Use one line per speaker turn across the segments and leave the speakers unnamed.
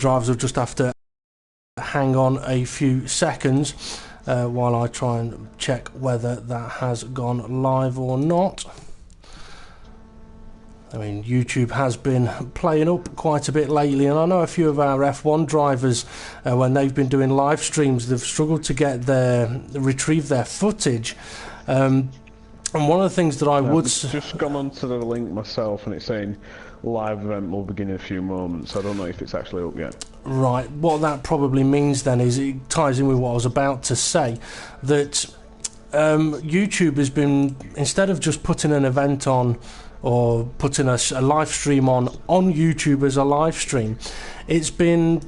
drivers will just have to hang on a few seconds while I try and check whether that has gone live or not. I mean, YouTube has been playing up quite a bit lately, and I know a few of our F1 drivers, when they've been doing live streams, they've struggled to retrieve their footage. And one of the things that I've
just gone onto the link myself, and it's saying live event will begin in a few moments. I don't know if it's actually up yet.
Right. What that probably means then is it ties in with what I was about to say, that YouTube has been, instead of just putting an event on or putting a live stream on YouTube as a live stream, it's been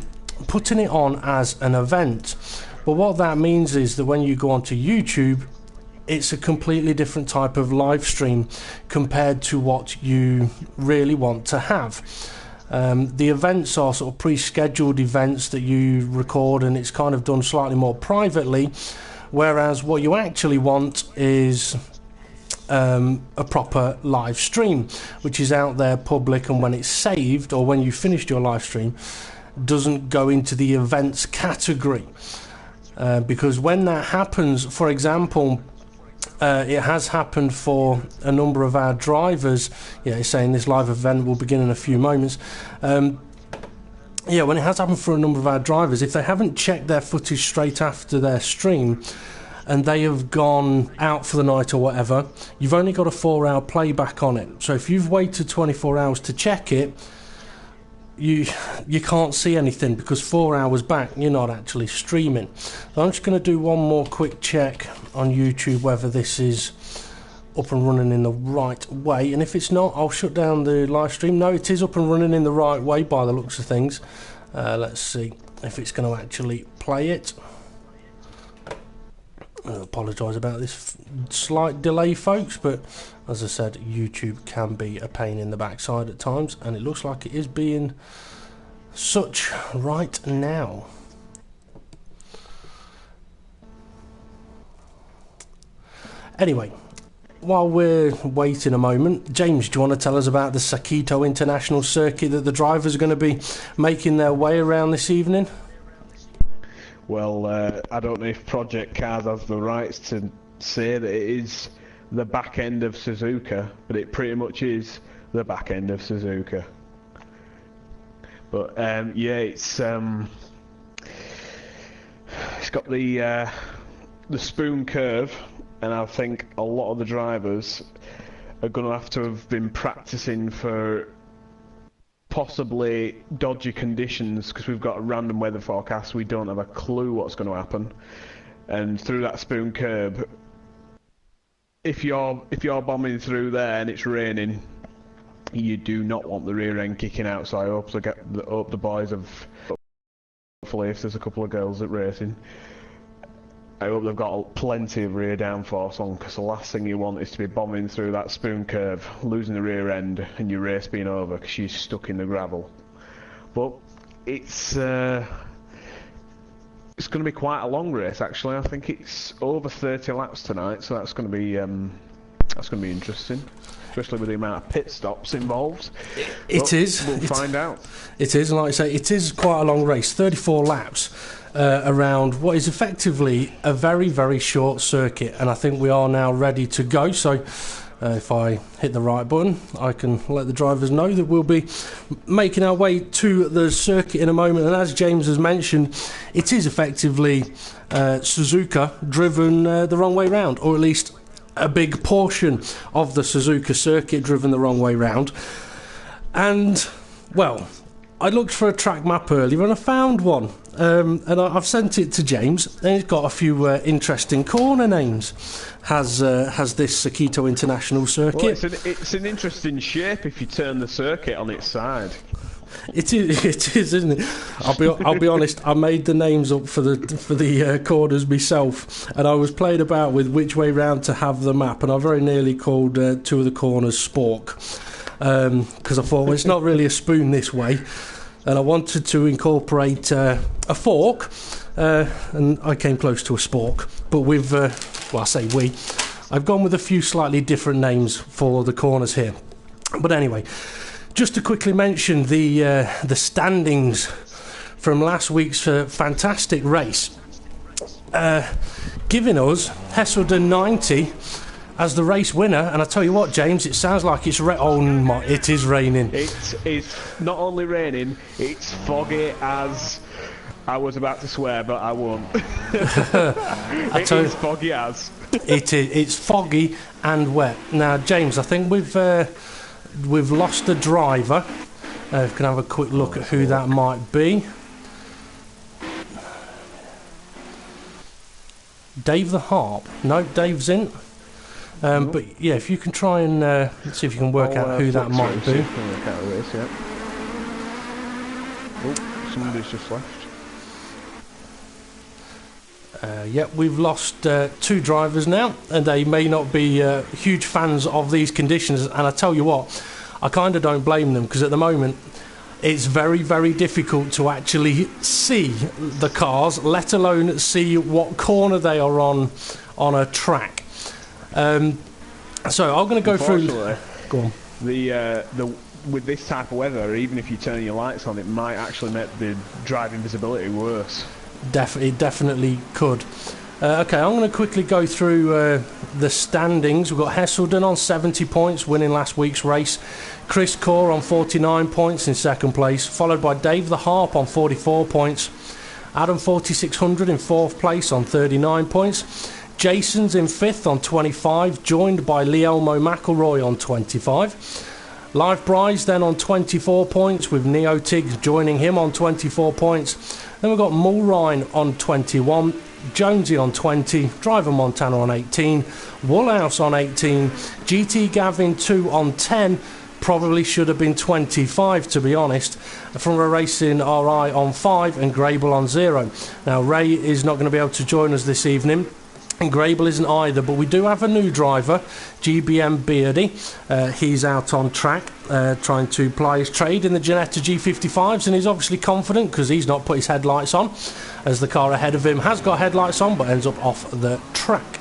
putting it on as an event. But what that means is that when you go onto YouTube, it's a completely different type of live stream compared to what you really want to have. The events are sort of pre-scheduled events that you record, and it's kind of done slightly more privately, whereas what you actually want is a proper live stream, which is out there public, and when it's saved or when you finished your live stream, doesn't go into the events category. Because when that happens, for example, it has happened for a number of our drivers. It's saying this live event will begin in a few moments. When it has happened for a number of our drivers, if they haven't checked their footage straight after their stream and they have gone out for the night or whatever, you've only got a 4-hour playback on it. So if you've waited 24 hours to check it, you can't see anything, because 4 hours back you're not actually streaming. So I'm just going to do one more quick check on YouTube whether this is up and running in the right way, and if it's not, I'll shut down the live stream. No, it is up and running in the right way by the looks of things. Let's see if it's going to actually play it. I apologise about this slight delay, folks, but as I said, YouTube can be a pain in the backside at times, and it looks like it is being such right now. Anyway, while we're waiting a moment, James, do you want to tell us about the Sakitto International Circuit that the drivers are going to be making their way around this evening?
Well, I don't know if Project Cars has the rights to say that it is the back end of Suzuka, but it pretty much is the back end of Suzuka. But it's got the spoon curve, and I think a lot of the drivers are going to have been practicing for possibly dodgy conditions, because we've got a random weather forecast. We don't have a clue what's going to happen, and through that spoon curve, if you're bombing through there and it's raining, you do not want the rear end kicking out. So I hope the boys have, hopefully if there's a couple of girls at racing, I hope they've got plenty of rear downforce on, because the last thing you want is to be bombing through that spoon curve, losing the rear end, and your race being over because you're stuck in the gravel. But it's going to be quite a long race, actually. I think it's over 30 laps tonight, so that's going to be interesting, especially with the amount of pit stops involved. We'll find out. It is, and like I say, it is quite a long race, 34 laps. Around what is effectively a very, very short circuit, and I think we are now ready to go. So if I hit the right button, I can let the drivers know that we'll be making our way to the circuit in a moment. And as James has mentioned, it is effectively Suzuka driven the wrong way round, or at least a big portion of the Suzuka circuit driven the wrong way round. And well, I looked for a track map earlier and I found one, and I've sent it to James, and it's got a few interesting corner names. Has this Sakitto International Circuit? Well, it's an interesting shape if you turn the circuit on its side.
It is, isn't it? I'll be honest. I made the names up for the corners myself, and I was playing about with which way round to have the map, and I very nearly called two of the corners spork, because I thought, well, it's not really a spoon this way, and I wanted to incorporate a fork, and I came close to a spork. But with, well, I say we, I've gone with a few slightly different names for the corners here. But anyway, just to quickly mention the standings from last week's fantastic race, giving us Hesselden 90 as the race winner. And I tell you what, James, it sounds like it's it is raining.
It's not only raining, it's foggy as... I was about to swear, but I won't. It is foggy as.
It's foggy and wet. Now, James, I think we've lost a driver. If we can have a quick look at who that might be. Dave the Harp. No, Dave's in. But yeah, if you can try and see if you can work out who that might be.
Oh, somebody's just left.
Yep, we've lost 2 drivers now, and they may not be huge fans of these conditions. And I tell you what, I kind of don't blame them, because at the moment it's very, very difficult to actually see the cars, let alone see what corner they are on a track. So I'm going to go through. Go on.
With this type of weather, even if you turn your lights on, it might actually make the driving visibility worse.
It definitely could. Okay, I'm going to quickly go through the standings. We've got Hesselden on 70 points, winning last week's race. Chris Core on 49 points in second place, followed by Dave the Harp on 44 points. Adam 4600 in fourth place on 39 points. Jason's in fifth on 25, joined by Lielmo McElroy on 25. Live Bryce then on 24 points, with Neo Tiggs joining him on 24 points. Then we've got Mulrine on 21, Jonesy on 20, Driver Montana on 18, Woolhouse on 18, GT Gavin 2 on 10, probably should have been 25 to be honest, Front Row Racing RI on 5 and Grable on 0. Now Ray is not going to be able to join us this evening, and Grable isn't either, but we do have a new driver, GBM Beardy. He's out on track trying to ply his trade in the Ginetta G55s, and he's obviously confident because he's not put his headlights on, as the car ahead of him has got headlights on but ends up off the track.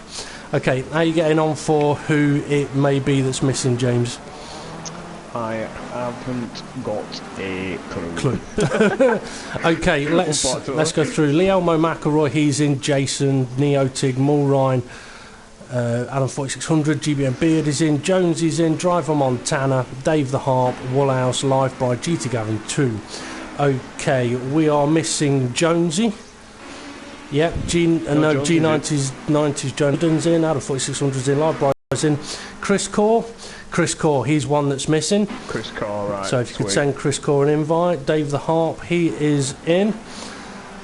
Okay, how are you getting on for who it may be that's missing, James?
I haven't got a clue.
Okay, let's go through. Lielmo McElroy, he's in. Jason, Neotig, Mulrine, Adam 4600, GBM Beard is in. Jones is in. Driver Montana, Dave the Harp, Woolhouse, Live by GT Gavin 2. Okay, we are missing Jonesy. Yep, G90's Jones in. Adam 4600's in. Live Bryce in. Chris Core, he's one that's missing.
Chris Core, right.
So if you could send Chris Core an invite. Dave the Harp, he is in.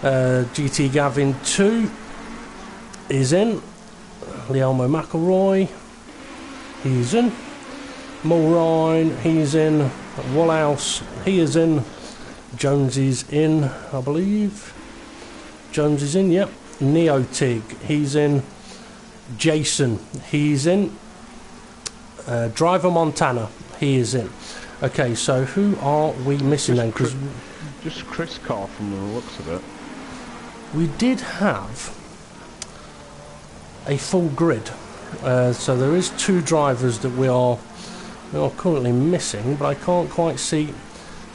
GT Gavin 2 is in. Lielmo McElroy, he's in. Mulrine, he's in. Woolhouse, he is in. Jones is in, I believe. Jones is in, yep. Neotig, he's in. Jason, he's in. Driver Montana, he is in. Okay, so who are we missing then? Cause
just Chris Carr from the looks of it.
We did have a full grid, so there is 2 drivers that we are currently missing, but I can't quite see.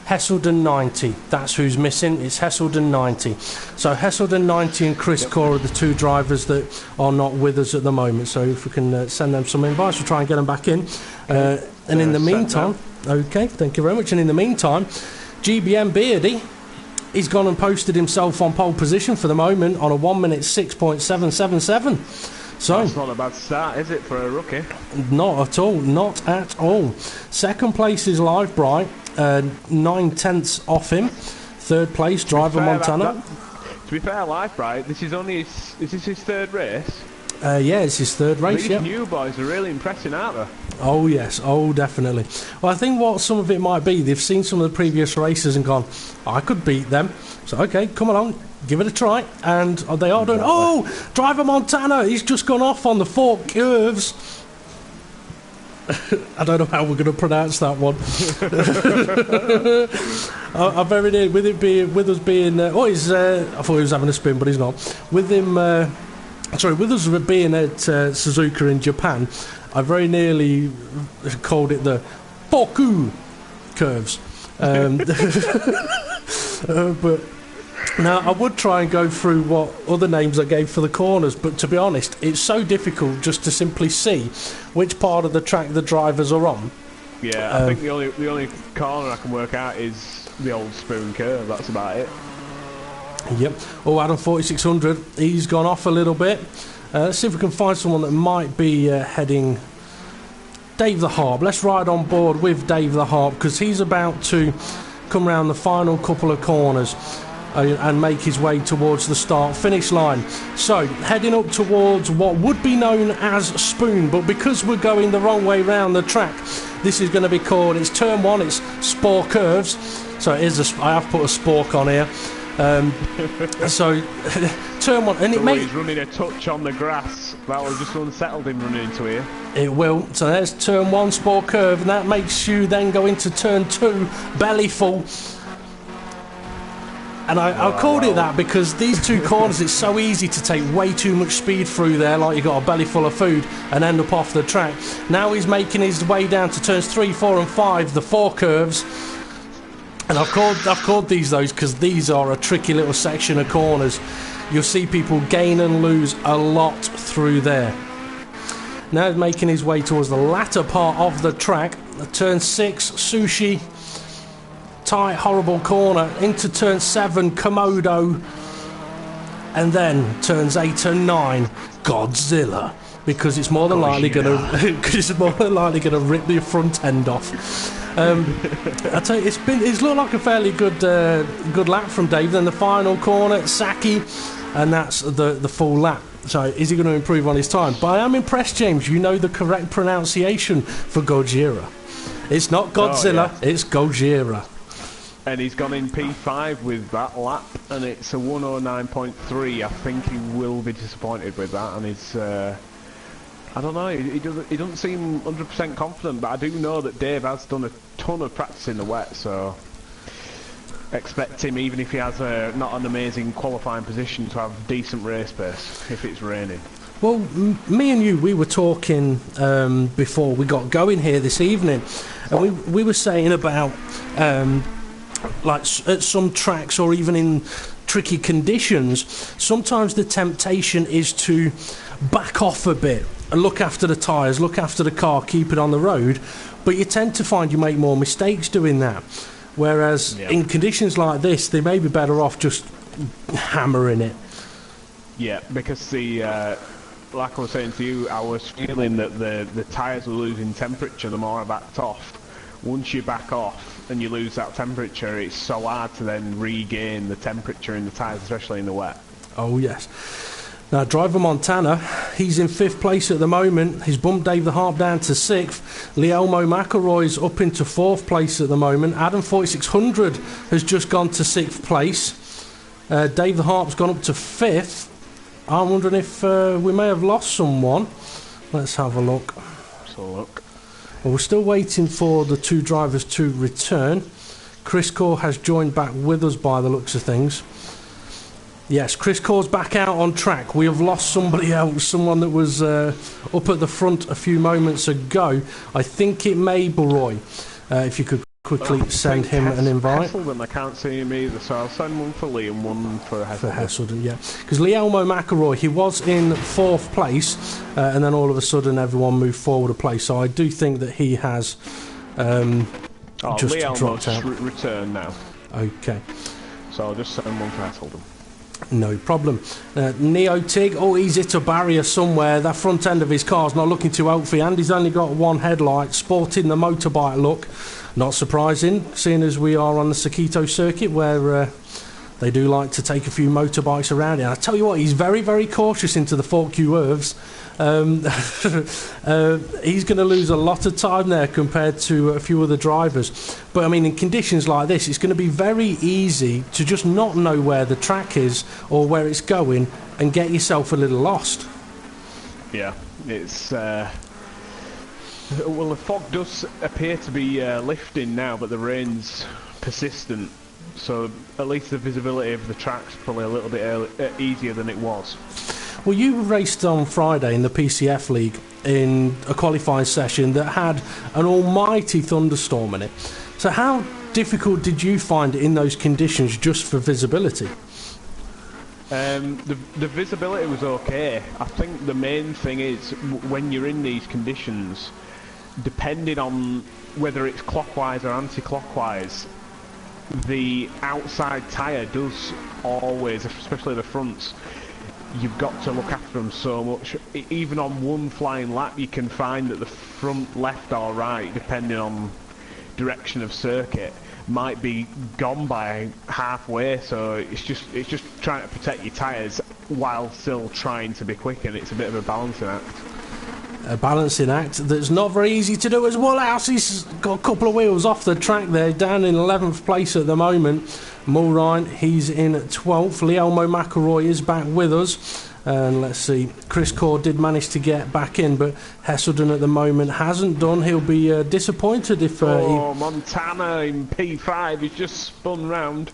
Hesselden 90, that's who's missing. It's Hesselden 90. So Hesselden 90 and Chris Core are the 2 drivers that are not with us at the moment. So if we can send them some invites, we'll try and get them back in. And in the meantime, okay, thank you very much. And in the meantime, GBM Beardy, he's gone and posted himself on pole position for the moment on a 1 minute 6.777. So
that's not a bad start, is it, for a rookie?
Not at all, not at all. Second place is Live Bright, 9/10 off him. Third place, Driver Montana.
To be fair, Live Bright, this is this his third race?
Yeah, it's his third race.
These new boys are really impressing, aren't they?
Oh yes, oh definitely. Well, I think what some of it might be, they've seen some of the previous races and gone, I could beat them. So okay, come along, give it a try. And they are doing. Oh, Driver Montana, he's just gone off on the 4 curves. I don't know how we're going to pronounce that one. I'm very near with it being with us being. I thought he was having a spin, but he's not. With him, with us being at Suzuka in Japan, I very nearly called it the Foku curves. But Now, I would try and go through what other names I gave for the corners, but to be honest, it's so difficult just to simply see which part of the track the drivers are on.
Yeah, I think the only corner I can work out is the old spoon curve. That's about it.
Yep. Oh, Adam 4600, he's gone off a little bit. Let's see if we can find someone that might be heading... Dave the Harp. Let's ride on board with Dave the Harp, because he's about to come round the final couple of corners and make his way towards the start-finish line. So, heading up towards what would be known as Spoon, but because we're going the wrong way round the track, this is going to be called, it's turn 1, it's Spore Curves. So it is I have put a spork on here. So, turn 1, and it may...
He's running a touch on the grass. That will just unsettled him running into here.
It will. So there's turn 1, Spore Curve, and that makes you then go into turn 2, Belly Full. And I called it that because these two corners, it's so easy to take way too much speed through there, like you got a belly full of food, and end up off the track. Now he's making his way down to turns 3, 4 and 5, the 4 curves. And I've called these those because these are a tricky little section of corners. You'll see people gain and lose a lot through there. Now he's making his way towards the latter part of the track. Turn 6, Sushi. Tight, horrible corner. Into turn 7, Komodo. And then turns 8 and 9, Godzilla. Because it's more than likely going to rip the front end off. I tell you, it's looked like a fairly good lap from Dave. Then the final corner, Saki, and that's the full lap. So is he going to improve on his time? But I am impressed, James. You know the correct pronunciation for Gojira. It's not Godzilla, it's Gojira.
And he's gone in P5 with that lap, and it's a 109.3. I think he will be disappointed with that, and he's... I don't know, he doesn't seem 100% confident, but I do know that Dave has done a ton of practice in the wet, so expect him, even if he has not an amazing qualifying position, to have decent race pace if it's raining.
Well, me and you, we were talking before we got going here this evening, and we were saying about like at some tracks or even in tricky conditions, sometimes the temptation is to back off a bit and look after the tyres, look after the car, keep it on the road, but you tend to find you make more mistakes doing that. Whereas in conditions like this, they may be better off just hammering it. Yeah,
because like I was saying to you, I was feeling that the tyres were losing temperature the more I backed off. Once you back off and you lose that temperature, it's so hard to then regain the temperature in the tyres, especially in the wet.
Oh, yes. Now, driver Montana, he's in 5th place at the moment. He's bumped Dave the Harp down to 6th. Lielmo McElroy's up into 4th place at the moment. Adam 4600 has just gone to 6th place. Dave the Harp's gone up to 5th. I'm wondering if we may have lost someone. Let's have a look. Well, we're still waiting for the two drivers to return. Chris Core has joined back with us by the looks of things. Yes, Chris Core's back out on track. We have lost somebody else, someone that was up at the front a few moments ago. I think it may be Roy. If you could quickly send him an invite.
Hesselden, I can't see him either, so I'll send one for Lee and one for Hesselden.
For Hesselden, yeah. Because Lielmo McElroy, he was in 4th place, and then all of a sudden everyone moved forward a place. So I do think that he has just dropped out.
Return now.
Okay.
So I'll just send one for Hesselden.
No problem. Neo Tig, he's hit a barrier somewhere. That front end of his car's not looking too healthy, and he's only got one headlight, sporting the motorbike look. Not surprising, seeing as we are on the Sakitto circuit where they do like to take a few motorbikes around. And I tell you what, he's very, very cautious into the 4Q curves. He's going to lose a lot of time there compared to a few other drivers. But I mean, in conditions like this, it's going to be very easy to just not know where the track is or where it's going and get yourself a little lost.
Yeah, it's well, the fog does appear to be lifting now, but the rain's persistent, so at least the visibility of the track's probably a little bit easier than it was.
Well, you raced on Friday in the PCF League in a qualifying session that had an almighty thunderstorm in it. So how difficult did you find it in those conditions just for visibility?
The visibility was okay. I think the main thing is when you're in these conditions, depending on whether it's clockwise or anti-clockwise, the outside tyre does always, especially the fronts, you've got to look after them so much. Even on one flying lap, you can find that the front left or right, depending on direction of circuit, might be gone by halfway. So it's just trying to protect your tyres while still trying to be quick, and it's a bit of a balancing act.
A balancing act that's not very easy to do as well. He's got a couple of wheels off the track there, down in 11th place at the moment. Mulrine, he's in 12th. Leelmo McElroy is back with us. And let's see, Chris Core did manage to get back in, but Hesselden at the moment hasn't done. He'll be disappointed if...
Montana in P5, he's just spun round.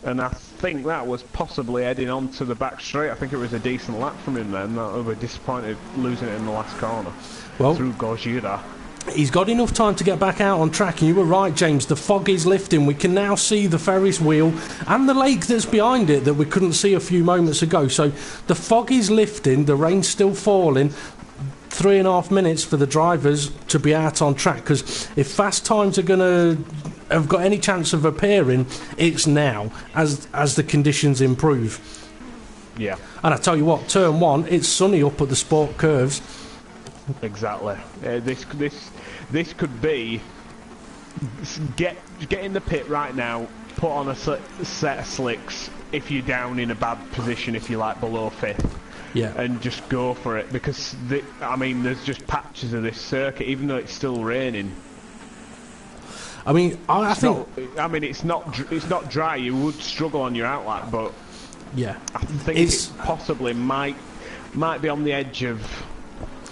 And I think that was possibly heading onto the back straight. I think it was a decent lap from him then. That would be disappointed losing it in the last corner. Well, through Gojira.
He's got enough time to get back out on track, and you were right, James. The fog is lifting. We can now see the Ferris wheel and the lake that's behind it that we couldn't see a few moments ago. So the fog is lifting, the rain's still falling. 3.5 minutes for the drivers to be out on track, because if fast times are going to have got any chance of appearing, it's now, as the conditions improve.
Yeah.
And I tell you what, turn 1, it's sunny up at the sport curves.
Exactly. This could be get in the pit right now, put on a set of slicks if you're down in a bad position, if you're like below 5th.
Yeah.
And just go for it, because there's just patches of this circuit, even though it's still raining.
I mean, I think
it's not dry. You would struggle on your outlap, but
yeah,
I think it possibly might be on the edge of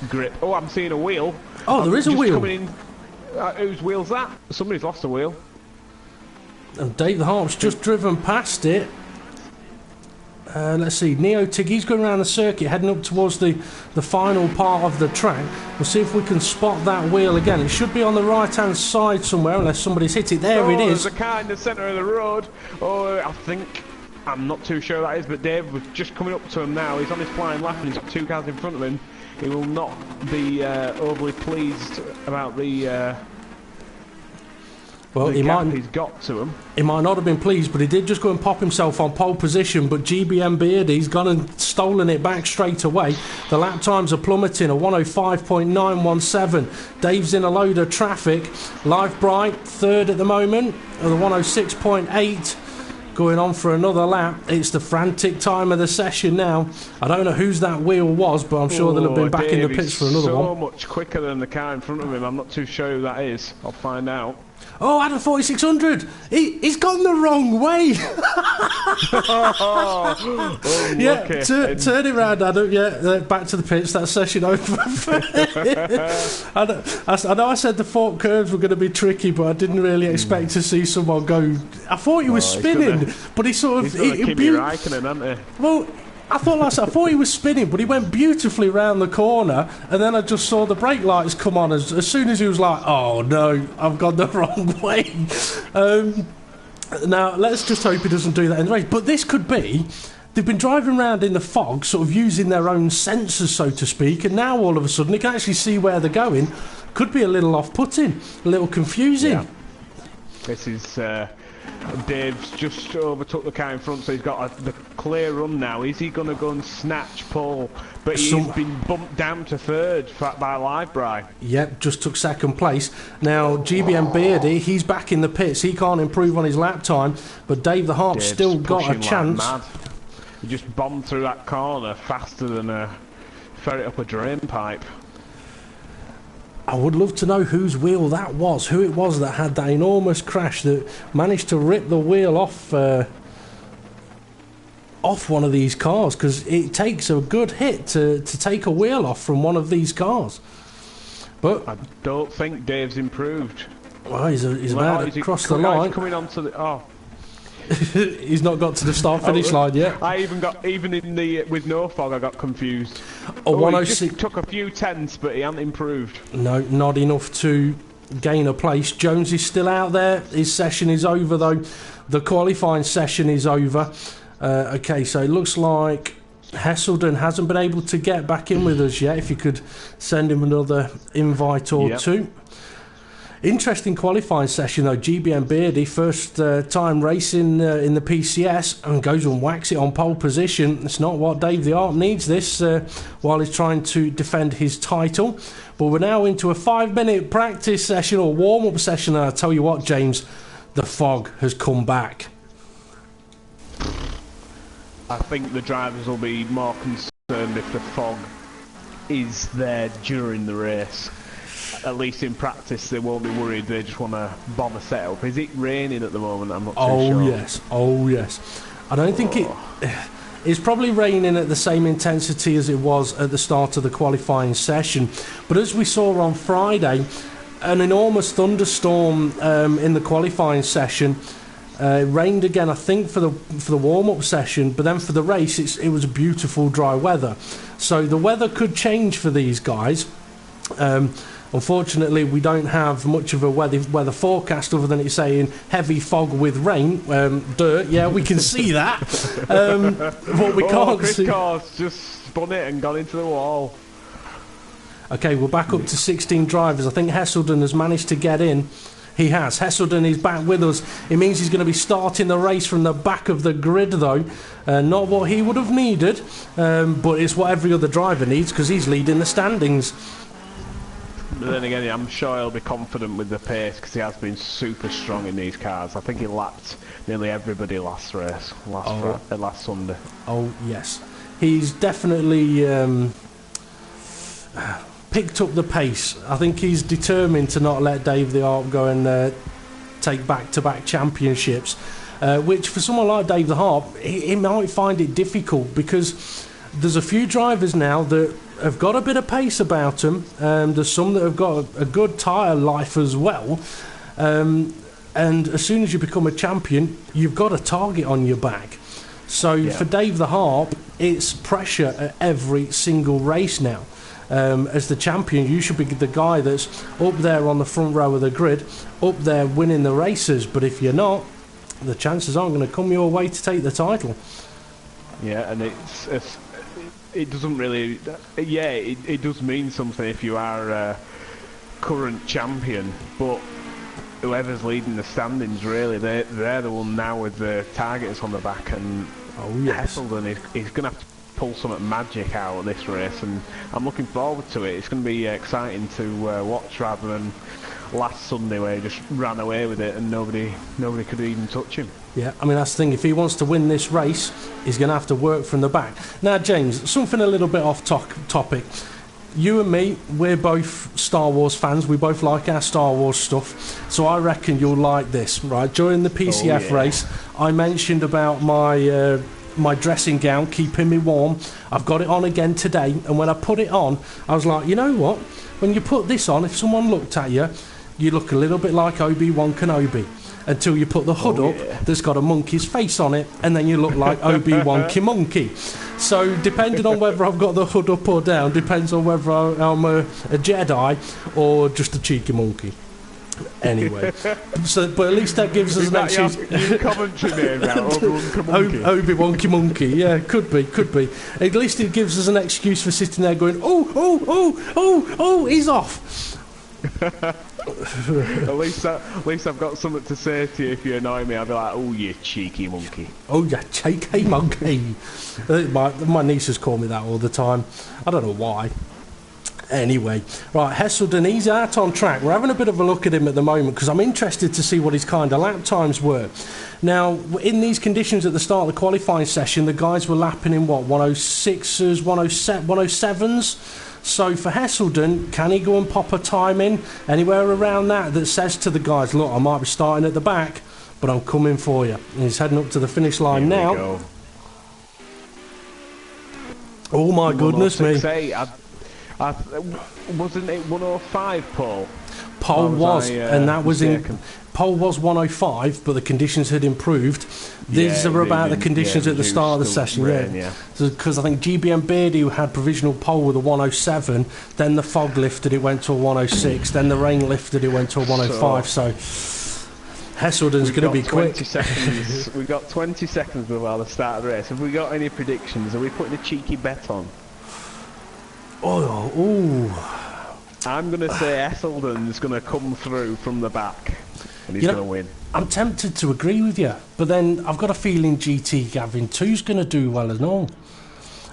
grip. Oh, I'm seeing a wheel.
Oh, there is a wheel.
Coming in. Whose wheel's that? Somebody's lost a wheel.
And Dave the Harp's just driven past it. Let's see, Neo Tiggy's going around the circuit, heading up towards the final part of the track. We'll see if we can spot that wheel again. It should be on the right-hand side somewhere, unless somebody's hit it. There it is.
There's a car in the centre of the road. I'm not too sure that is, but Dave was just coming up to him now. He's on his flying lap and he's got 2 cars in front of him. He will not be overly pleased about the...
Well, he's
got to him.
He might not have been pleased, but he did just go and pop himself on pole position. But GBM Beardy's gone and stolen it back straight away. The lap times are plummeting, a 105.917. Dave's in a load of traffic. Live Bright, third at the moment, at the 106.8. Going on for another lap. It's the frantic time of the session now. I don't know whose that wheel was, but I'm sure they'll have been back in the pits for another one.
So much quicker than the car in front of him. I'm not too sure who that is. I'll find out.
Oh, Adam 4600. He's gone the wrong way. Yeah, turn it round, Adam. Yeah, back to the pits. That session over. I know I said the fork curves were going to be tricky, but I didn't really expect to see someone go. I thought he was spinning, but he sort of.
He's Kimi Räikkönen, hasn't he?
Well, I thought he was spinning, but he went beautifully round the corner, and then I just saw the brake lights come on as soon as he was like, oh no, I've gone the wrong way. Now, let's just hope he doesn't do that in the race. But this could be, they've been driving around in the fog, sort of using their own sensors, so to speak, and now all of a sudden they can actually see where they're going. Could be a little off-putting, a little confusing.
Yeah. This is... Dave's just overtook the car in front, so he's got the clear run now. Is he going to go and snatch pole? But he's been bumped down to third by Livebry.
Yep, just took second place. Now, GBM Beardy, he's back in the pits. He can't improve on his lap time, but Dave the Harp's still got a chance.
Like he just bombed through that corner faster than a ferret up a drain pipe.
I would love to know whose wheel that was, who it was that had that enormous crash that managed to rip the wheel off one of these cars, because it takes a good hit to take a wheel off from one of these cars. But
I don't think Dave's improved.
Well, he's about to cross the line.
He's coming onto the...
He's not got to the start-finish line yet.
Even in the with no fog, I got confused.
He
just took a few tenths, but he hasn't improved.
No, not enough to gain a place. Jones is still out there. His session is over, though. The qualifying session is over. Okay, so it looks like Hesselden hasn't been able to get back in with us yet. If you could send him another invite or two. Interesting qualifying session though. GBM Beardy, first time racing in the PCS, and goes and whacks it on pole position. It's not what Dave the Arp needs this while he's trying to defend his title. But we're now into a 5-minute practice session or warm-up session, and I tell you what, James, the fog has come back.
I think the drivers will be more concerned if the fog is there during the race. At least in practice, they won't be worried. They just want to bomb a setup. Is it raining at the moment? I'm not too sure.
Oh yes. I don't think it's probably raining at the same intensity as it was at the start of the qualifying session. But as we saw on Friday, an enormous thunderstorm in the qualifying session. It rained again, I think, for the warm-up session, but then for the race, it was beautiful dry weather. So the weather could change for these guys. Unfortunately, we don't have much of a weather forecast other than it saying heavy fog with rain. Dirt, yeah, we can see that. What we can't
Chris
see...
Carr's just spun it and gone into the wall.
Okay, we're back up to 16 drivers. I think Hesselden has managed to get in. He has. Hesselden is back with us. It means he's going to be starting the race from the back of the grid, though. Not what he would have needed, but it's what every other driver needs because he's leading the standings.
But then again, I'm sure he'll be confident with the pace because he has been super strong in these cars. I think he lapped nearly everybody last Sunday.
Oh, yes. He's definitely picked up the pace. I think he's determined to not let Dave the Harp go and take back-to-back championships, which for someone like Dave the Harp, he might find it difficult because there's a few drivers now that have got a bit of pace about them. There's some that have got a good tyre life as well. And as soon as you become a champion, you've got a target on your back. So for Dave the Harp, it's pressure at every single race now. As the champion, you should be the guy that's up there on the front row of the grid, up there winning the races. But if you're not, the chances aren't going to come your way to take the title.
Yeah, and it doesn't really... Yeah, it does mean something if you are a current champion, but whoever's leading the standings, really, they're the one now with the targets on the back, and Hesselden is going to have to pull some magic out of this race, and I'm looking forward to it. It's going to be exciting to watch rather than last Sunday where he just ran away with it and nobody could even touch him.
Yeah, I mean, that's the thing. If he wants to win this race, he's going to have to work from the back. Now, James, something a little bit off topic. You and me, we're both Star Wars fans. We both like our Star Wars stuff. So I reckon you'll like this, right? During the PCF race, I mentioned about my dressing gown keeping me warm. I've got it on again today, and when I put it on, I was like, you know what? When you put this on, if someone looked at you, you look a little bit like Obi-Wan Kenobi. Until you put the hood up that's got a monkey's face on it, and then you look like Obi-Wan Kimonkey. So depending on whether I've got the hood up or down, depends on whether I'm a Jedi or just a cheeky monkey. Anyway, but at least that gives us an excuse.
Commentary name now,
Obi-Wan Kimonkey. Yeah, could be. At least it gives us an excuse for sitting there going, oh, he's off.
At least I've got something to say to you if you annoy me. I'll be like, oh, you cheeky monkey.
Oh, you cheeky monkey. My nieces call me that all the time. I don't know why. Anyway, right, Hesselden, he's out on track. We're having a bit of a look at him at the moment because I'm interested to see what his kind of lap times were. Now, in these conditions at the start of the qualifying session, the guys were lapping in, 106s, 107s? So for Hesselden, can he go and pop a time in anywhere around that says to the guys, look, I might be starting at the back, but I'm coming for you. And he's heading up to the finish line now. Oh my goodness me.
Wasn't it 105, Paul?
Pole was, and that was mistaken. Pole was 105, but the conditions had improved. These are about the conditions at the start of the session, because I think GBM Beardy had provisional pole with a 107, then the fog lifted, it went to a 106, then the rain lifted, it went to a 105. So Hesselden's going to be quick.
20 seconds. We've got 20 seconds before the start of the race. Have we got any predictions? Are we putting a cheeky bet on? I'm going to say Hesselden's going to come through from the back and he's going to win.
I'm tempted to agree with you, but then I've got a feeling GT Gavin 2's going to do well as well.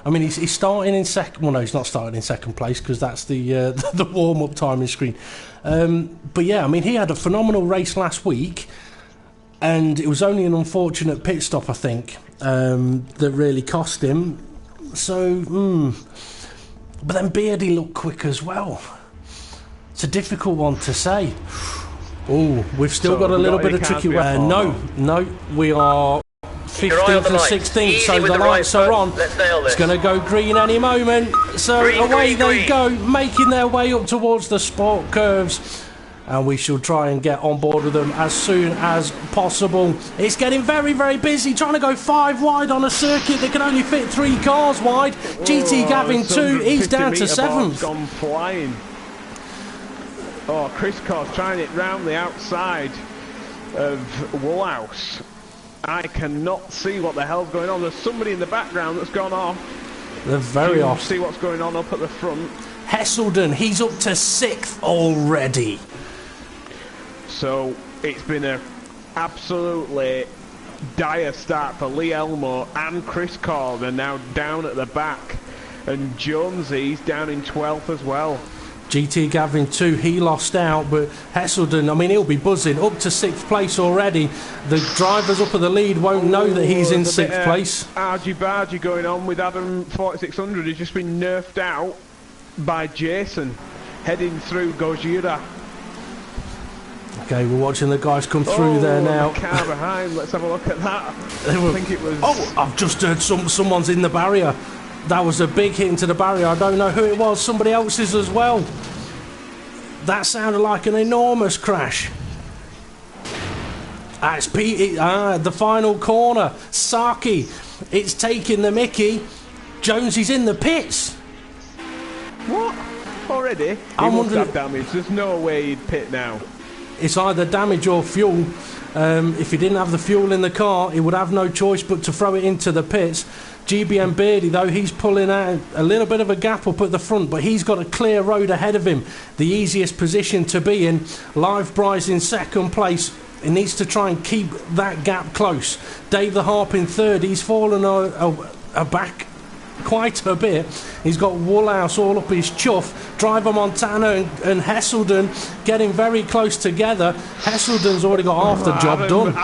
I mean, he's starting in second. Well, no, he's not starting in second place because that's the the warm-up timing screen. But yeah, I mean, he had a phenomenal race last week, and it was only an unfortunate pit stop, I think, that really cost him. So, but then Beardy looked quick as well. It's a difficult one to say. Oh, we've still got a little bit of tricky weather. No, we are 15th and 16th, so the lights are on. It's going to go green any moment. So away they go, making their way up towards the sport curves. And we shall try and get on board with them as soon as possible. It's getting very, very busy, trying to go 5 wide on a circuit that can only fit 3 cars wide. GT Gavin 2, he's down to 7th.
Gone flying. Oh, Chris Carr's trying it round the outside of Woolhouse. I cannot see what the hell's going on. There's somebody in the background that's gone off.
They're very off.
See what's going on up at the front.
Hesselden, he's up to 6th already.
So it's been an absolutely dire start for Lee Elmo and Chris Carr. They're now down at the back. And Jonesy's down in 12th as well.
GT Gavin 2, he lost out, but Hesselden, I mean, he'll be buzzing up to 6th place already. The drivers up at the lead won't know that he's in 6th place.
Argy-bargy going on with Adam 4600. He's just been nerfed out by Jason, heading through Gojira.
Okay, we're watching the guys come through there now.
The car behind, let's have a look at that. I think it was...
Oh, I've just heard someone's in the barrier. That was a big hit into the barrier. I don't know who it was. Somebody else's as well. That sounded like an enormous crash. It's Pete. The final corner. Saki. It's taking the mickey. Jonesy's in the pits.
What? Already? He must have damage. There's no way he'd pit now.
It's either damage or fuel. If he didn't have the fuel in the car, he would have no choice but to throw it into the pits. GBM Beardy, though, he's pulling out a little bit of a gap up at the front, but he's got a clear road ahead of him. The easiest position to be in. Live Bryce in second place. He needs to try and keep that gap close. Dave the Harp in third. He's fallen back quite a bit. He's got Woolhouse all up his chuff. Driver Montana and Hesselden getting very close together. Hesselden's already got half the job done.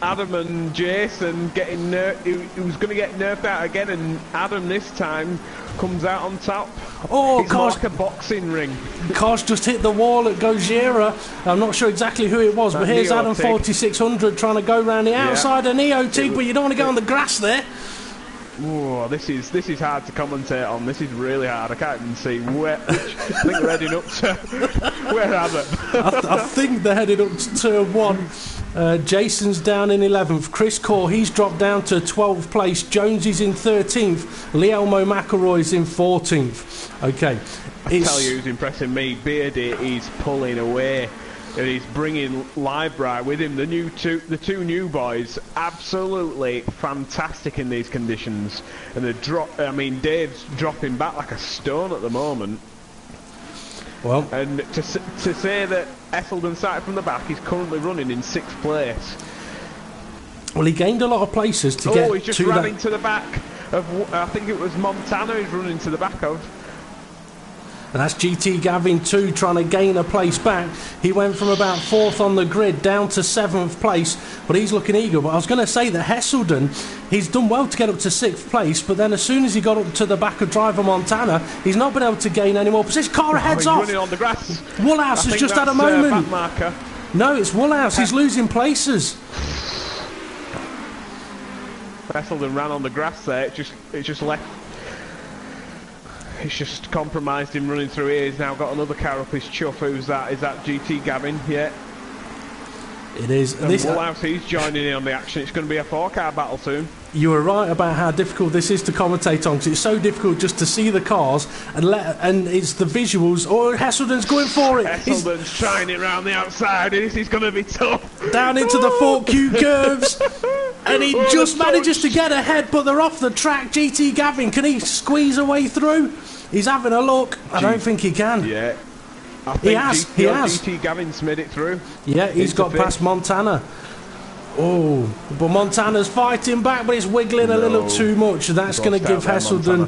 Adam and Jason getting he was going to get nerfed out again, and Adam this time comes out on top.
Oh,
it's like a boxing ring.
Cars just hit the wall at Gojira. I'm not sure exactly who it was, but here's Adam 4600 trying to go round the outside of Neotig, but you don't want to go on the grass there.
Oh, this is hard to commentate on. This is really hard. I can't even see which. I think they're heading up to... Where are they?
I think they're headed up to turn 1. Jason's down in 11th. Chris Core, he's dropped down to 12th place. Jonesy's in 13th. Lielmo McElroy's in 14th. Okay.
I tell you who's impressing me. Beardy is pulling away. And he's bringing Livebry with him. The two new boys, absolutely fantastic in these conditions. And Dave's dropping back like a stone at the moment.
Well,
and to say that Hesselden started from the back, he's currently running in 6th place.
Well, he gained a lot of places to get.
Oh, he's just running to the back of. I think it was Montana. He's running to the back of.
And that's GT Gavin 2 trying to gain a place back. He went from about 4th on the grid down to 7th place, but he's looking eager. But I was going to say that Hesselden, he's done well to get up to 6th place, but then as soon as he got up to the back of driver Montana, he's not been able to gain any more position. Car heads off.
Running on the grass.
Woolhouse has just had a moment.
Marker.
No, it's Woolhouse. He's losing places.
Hesselden ran on the grass there. It just left. It's just compromised him running through here. He's now got another car up his chuff. Who's that? Is that GT Gavin? Yeah.
It is.
And Woolhouse, he's joining in on the action. It's going to be a 4-car battle soon. You
were right about how difficult this is to commentate on, because it's so difficult just to see the cars and it's the visuals. Oh, Hesselden's going for it.
Hesselden's trying it round the outside. This is going to be tough.
Down into the 4Q curves. And he just manages to get ahead, but they're off the track. GT Gavin, can he squeeze a way through? He's having a look. I don't think he can.
Yeah.
He has.
GT Gavin's made it through.
Yeah, he's got past Montana. Oh, but Montana's fighting back, but it's wiggling a little too much. That's going to give Hesselden...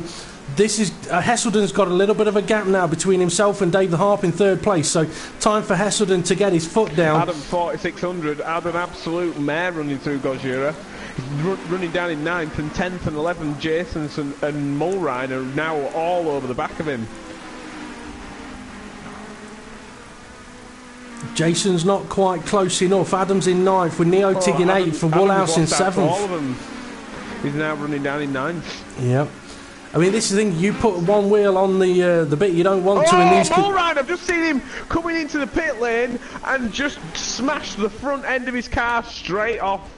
Hesselden's got a little bit of a gap now between himself and Dave the Harp in third place, so time for Hesselden to get his foot down.
Adam 4600 had an absolute mare running through Gojira. He's running down in 9th, and 10th and 11th Jasons and Mulrine are now all over the back of him.
Jason's not quite close enough. Adam's in 9th with Neotig in 8th and Woolhouse in 7th.
All of them. He's now running down in 9th.
Yep. I mean, this is the thing, you put one wheel on the bit you don't want to in these...
Oh, right, I've just seen him coming into the pit lane and just smashed the front end of his car straight off.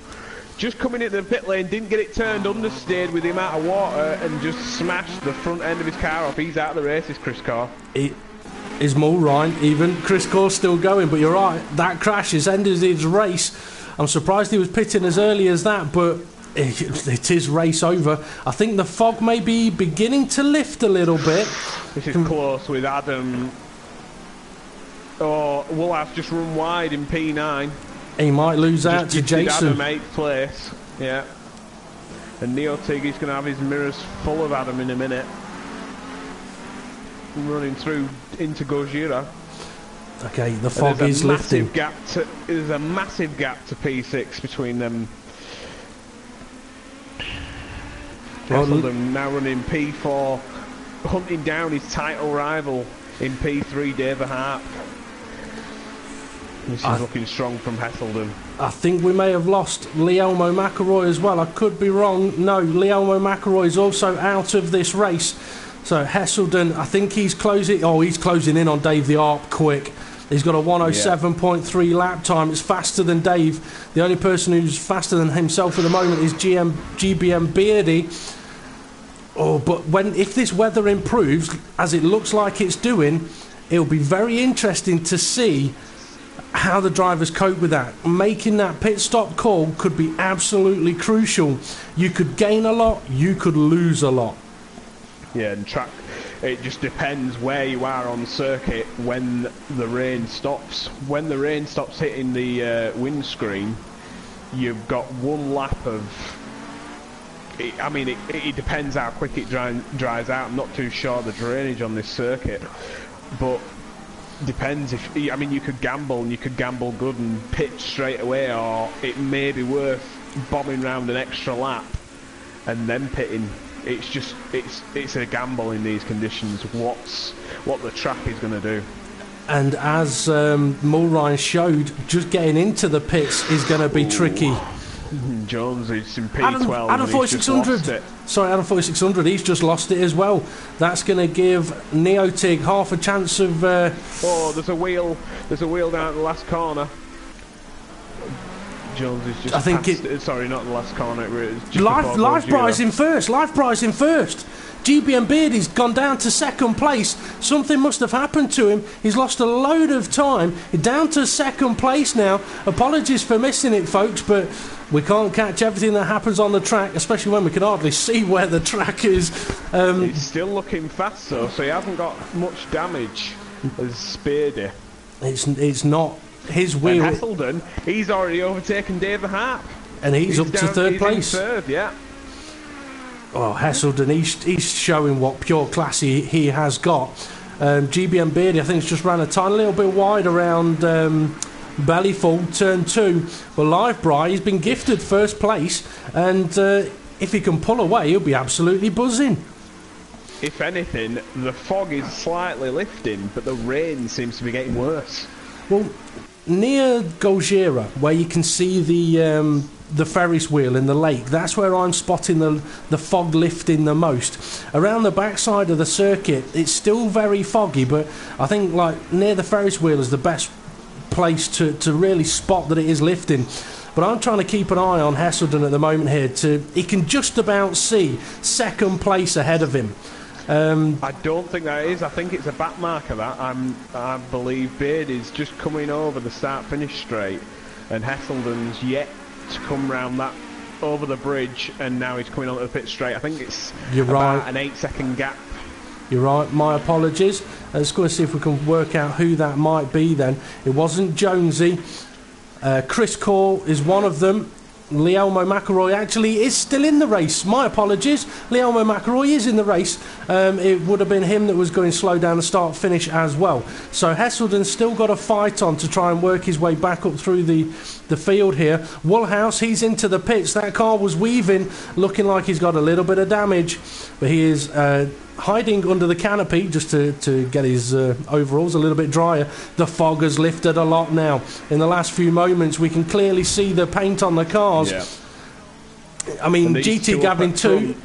Just coming into the pit lane, didn't get it turned, understeered with the amount of water and just smashed the front end of his car off. He's out of the race, is Chris Carr.
Is Mulrine even. Chris Core's still going, but you're right, that crash has ended his race. I'm surprised he was pitting as early as that, but it is race over. I think the fog may be beginning to lift a little bit.
This is close with Adam. Oh, Woolhouse just run wide in P9.
He might lose out to Jason.
Adam 8th place, yeah. And Neotig is going to have his mirrors full of Adam in a minute. Running through into Gojira.
Okay, the fog is lifting.
There's a massive gap to P6 between them. Hesselden now running P4, hunting down his title rival in P3, Dave Harp. This is looking strong from Hesselden.
I think we may have lost Lielmo McElroy as well. I could be wrong. No, Lielmo McElroy is also out of this race. So Hesselden, I think he's closing... Oh, he's closing in on Dave the Arp quick. He's got a 107.3 lap time. It's faster than Dave. The only person who's faster than himself at the moment is GBM Beardy. Oh, but if this weather improves, as it looks like it's doing, it'll be very interesting to see how the drivers cope with that. Making that pit stop call could be absolutely crucial. You could gain a lot, you could lose a lot.
Yeah, and track, it just depends where you are on circuit when the rain stops. When the rain stops hitting the windscreen, you've got one lap of... it depends how quick it dries out. I'm not too sure the drainage on this circuit, but depends if... you could gamble, and you could gamble good and pitch straight away, or it may be worth bombing round an extra lap and then pitting. It's just, it's a gamble in these conditions, what the track is going to do.
And as Mulrine showed, just getting into the pits is going to be tricky.
Jones is in P12.
Adam 4600. Sorry, Adam 4600. He's just lost it as well. That's going to give Neotig half a chance of.
Oh, there's a wheel. There's a wheel down at the last corner. Jones is just.
I think
sorry, not the last corner. It's just
Lifebright's in first. Lifebright's in first. GBM Beardy's gone down to second place. Something must have happened to him. He's lost a load of time. He's down to second place now. Apologies for missing it, folks, but we can't catch everything that happens on the track, especially when we can hardly see where the track is.
He's still looking fast, though, so he hasn't got much damage as Beardy.
It's not his wheel.
And Hesselden, he's already overtaken Dave the Harp.
And he's up to third place.
Third, yeah.
Oh, Hesselden, he's showing what pure class he has got. GBM Beardy, I think, has just ran a tiny little bit wide around Bellyful, turn 2. But Lifebright, he's been gifted first place, and if he can pull away, he'll be absolutely buzzing.
If anything, the fog is slightly lifting, but the rain seems to be getting worse.
Well, near Gojira, where you can see the Ferris wheel in the lake, that's where I'm spotting the fog lifting the most. Around the backside of the circuit, it's still very foggy, but I think like near the Ferris wheel is the best place to really spot that it is lifting. But I'm trying to keep an eye on Hesselden at the moment here. He can just about see second place ahead of him.
I don't think that is. I think it's a back marker. That I believe Beardy's just coming over the start-finish straight, and Hesselden's yet to come round that over the bridge, and now he's coming onto the pit straight. I think it's about an 8-second gap.
You're right, my apologies. Let's go and see if we can work out who that might be then. It wasn't Jonesy. Chris Cole is one of them. Lielmo McElroy actually is still in the race. My apologies. Lielmo McElroy is in the race. It would have been him that was going slow down the start-finish as well. So Hesselden's still got a fight on to try and work his way back up through the field here. Woolhouse, he's into the pits. That car was weaving, looking like he's got a little bit of damage. But he is hiding under the canopy just to get his overalls a little bit drier. The fog has lifted a lot now. In the last few moments we can clearly see the paint on the cars.
Yeah.
I mean, GT Gavin 2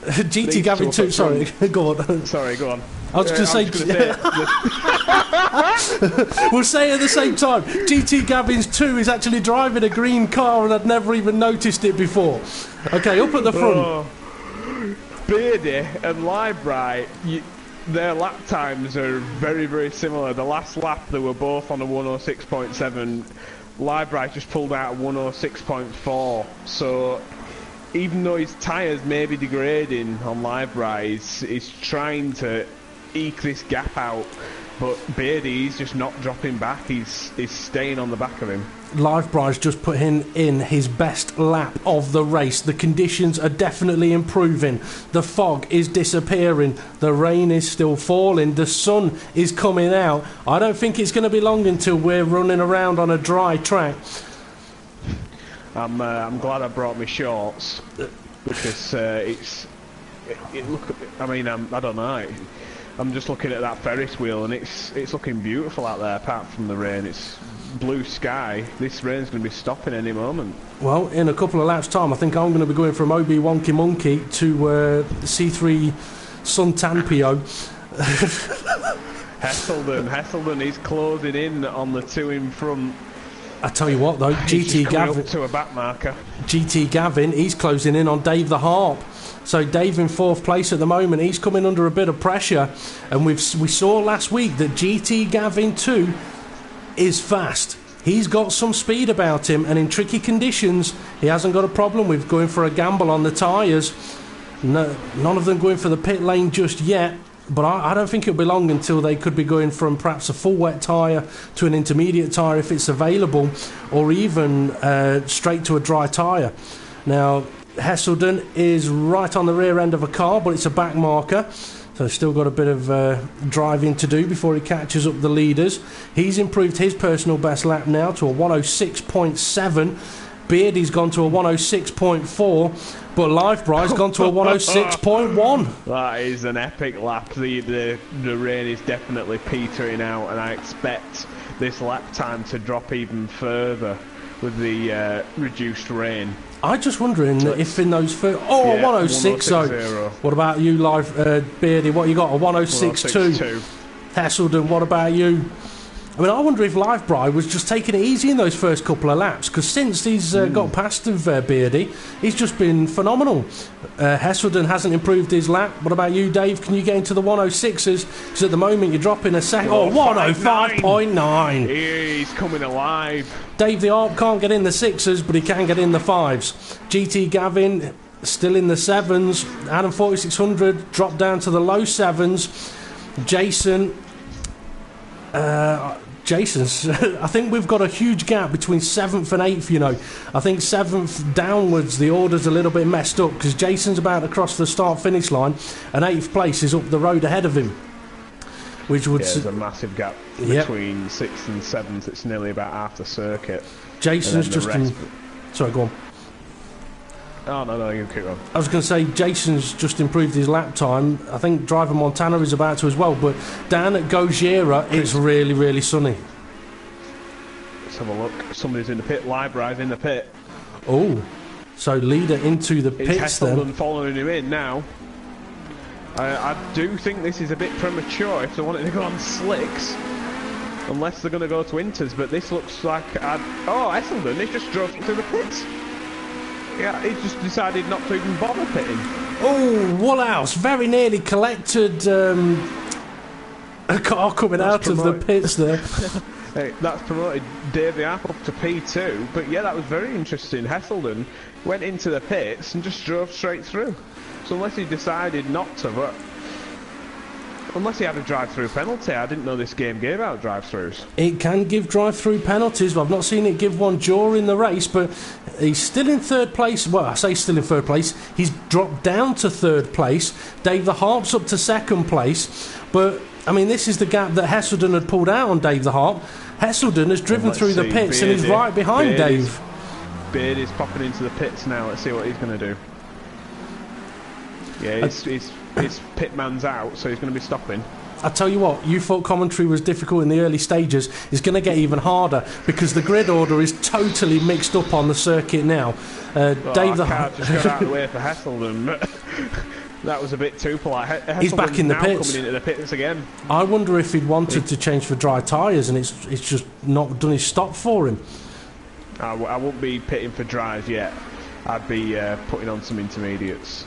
GT Gavin 2, sorry, go on.
Sorry, go on.
I was going to say we'll say at the same time, GT Gavins 2 is actually driving a green car and I'd never even noticed it before. Okay, up at the front.
Beardy and Livebright, their lap times are very, very similar. The last lap they were both on a 106.7. Livebright just pulled out a 106.4. So even though his tyres may be degrading on Livebright, he's trying to eke this gap out. But Beardy, he's just not dropping back. He's staying on the back of him.
Livebright's just put in his best lap of the race. The conditions are definitely improving. The fog is disappearing. The rain is still falling. The sun is coming out. I don't think it's going to be long until we're running around on a dry track.
I'm glad I brought my shorts because I don't know. I'm just looking at that Ferris wheel and it's looking beautiful out there apart from the rain. It's blue sky. This rain's going to be stopping any moment. Well, in a couple of laps time I think I'm going to be going from OB Wonky Monkey to C3 Suntan PO. Hesselden is closing in on the two in front. I tell you what though, GT Gavin up to a back marker. GT Gavin, he's closing in on Dave the Harp. So Dave in fourth place at the moment. He's coming under a bit of pressure, and we saw last week that GT Gavin 2 is fast. He's got some speed about him, and in tricky conditions he hasn't got a problem with going for a gamble on the tyres. No, none of them going for the pit lane just yet, but I don't think it'll be long until they could be going from perhaps a full wet tyre to an intermediate tyre if it's available, or even straight to a dry tyre. Now Hesselden is right on the rear end of a car, but it's a back marker, so still got a bit of driving to do before he catches up the leaders. He's improved his personal best lap now to a 106.7. Beardy's gone to a 106.4, but Livebright's gone to a 106.1. That is an epic lap. The rain is definitely petering out, and I expect this lap time to drop even further with the reduced rain. I'm just wondering if in those first... Oh, yeah, 106. What about you, Beardy? What you got? A 106.2. Hesselden, what about you? I mean, I wonder if Livebright was just taking it easy in those first couple of laps, because since he's got past of Beardy, he's just been phenomenal. Hesselden hasn't improved his lap. What about you, Dave? Can you get into the 106s? Because at the moment you're dropping a second. Oh, 105.9. He's coming alive. Dave the Arp can't get in the 6s, but he can get in the 5s. GT Gavin still in the 7s. Adam 4600 dropped down to the low 7s. Jason's I think we've got a huge gap between 7th and 8th, you know. I think 7th downwards the order's a little bit messed up, because Jason's about to cross the start finish line and 8th place is up the road ahead of him, which would there's a massive gap between 6th and 7th. It's nearly about half the circuit. Jason's just sorry, go on. Oh, no, you keep on. I was going to say, Jason's just improved his lap time. I think Driver Montana is about to as well, but down at Gojira, it's really, really sunny. Let's have a look. Somebody's in the pit. Livebright's in the pit. Oh, so leader into the pits then. Hesselden following him in now. I do think this is a bit premature if they wanted to go on slicks. unless they're going to go to Inters. But this looks like Esselden, he just drove through the pits. Yeah, he just decided not to even bother pitting.
Oh, Woolhouse very nearly collected a car coming out of the pits there.
Hey, that's promoted Davey Harp up to P2, but yeah, that was very interesting. Hesselden went into the pits and just drove straight through. So unless he decided not to, but unless he had a drive-through penalty, I didn't know this game gave out drive-throughs. It
can give drive-through penalties, but I've not seen it give one during the race, but he's still in third place. Well, I say still in third place. He's dropped down to third place. Dave the Harp's up to second place, but I mean, this is the gap that Hesselden had pulled out on Dave the Harp. Hesselden has driven through the pits and is right behind Dave.
Beardy's popping into the pits now. Let's see what he's going to do. Yeah, his pit man's out, so he's going to be stopping.
I tell you what, you thought commentary was difficult in the early stages. It's going to get even harder because the grid order is totally mixed up on the circuit now.
Dave the Harp just got out of the way for Hesselden. That was a bit too polite.
He's back in the pits.
Coming into the pits again.
I wonder if he'd wanted to change for dry tyres and it's just not done his stop for him.
I wouldn't be pitting for dries yet. I'd be putting on some intermediates.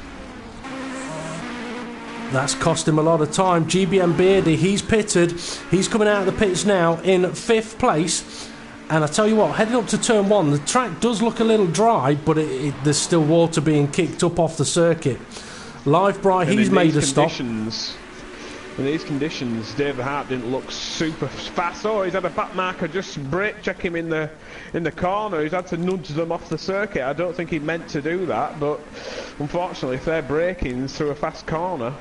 That's cost him a lot of time. GBM Beardy, he's pitted. He's coming out of the pits now in 5th place. And I tell you what, heading up to turn 1, the track does look a little dry, but there's still water being kicked up off the circuit. Livebry, he's made a stop.
In these conditions, Dave the Harp didn't look super fast. Oh, he's had a back marker just brake check him in the corner. He's had to nudge them off the circuit. I don't think he meant to do that, but unfortunately, if they're braking through a fast corner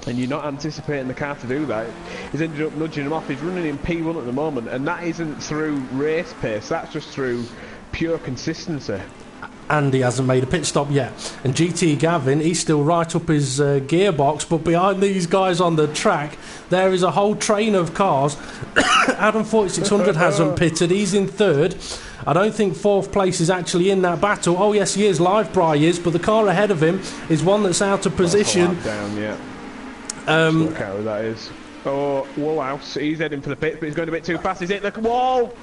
and you're not anticipating the car to do that, he's ended up nudging him off. He's running in P1 at the moment, and that isn't through race pace. That's just through pure consistency.
And he hasn't made a pit stop yet. And GT Gavin, he's still right up his gearbox, but behind these guys on the track, there is a whole train of cars. Adam 4600 hasn't pitted, he's in 3rd. I don't think 4th place is actually in that battle. Oh yes, he is, Livebry is, but the car ahead of him is one that's out of position.
Down, yeah. Look how that is. Oh, Woolhouse, he's heading for the pit, but he's going a bit too fast. He's hit the wall.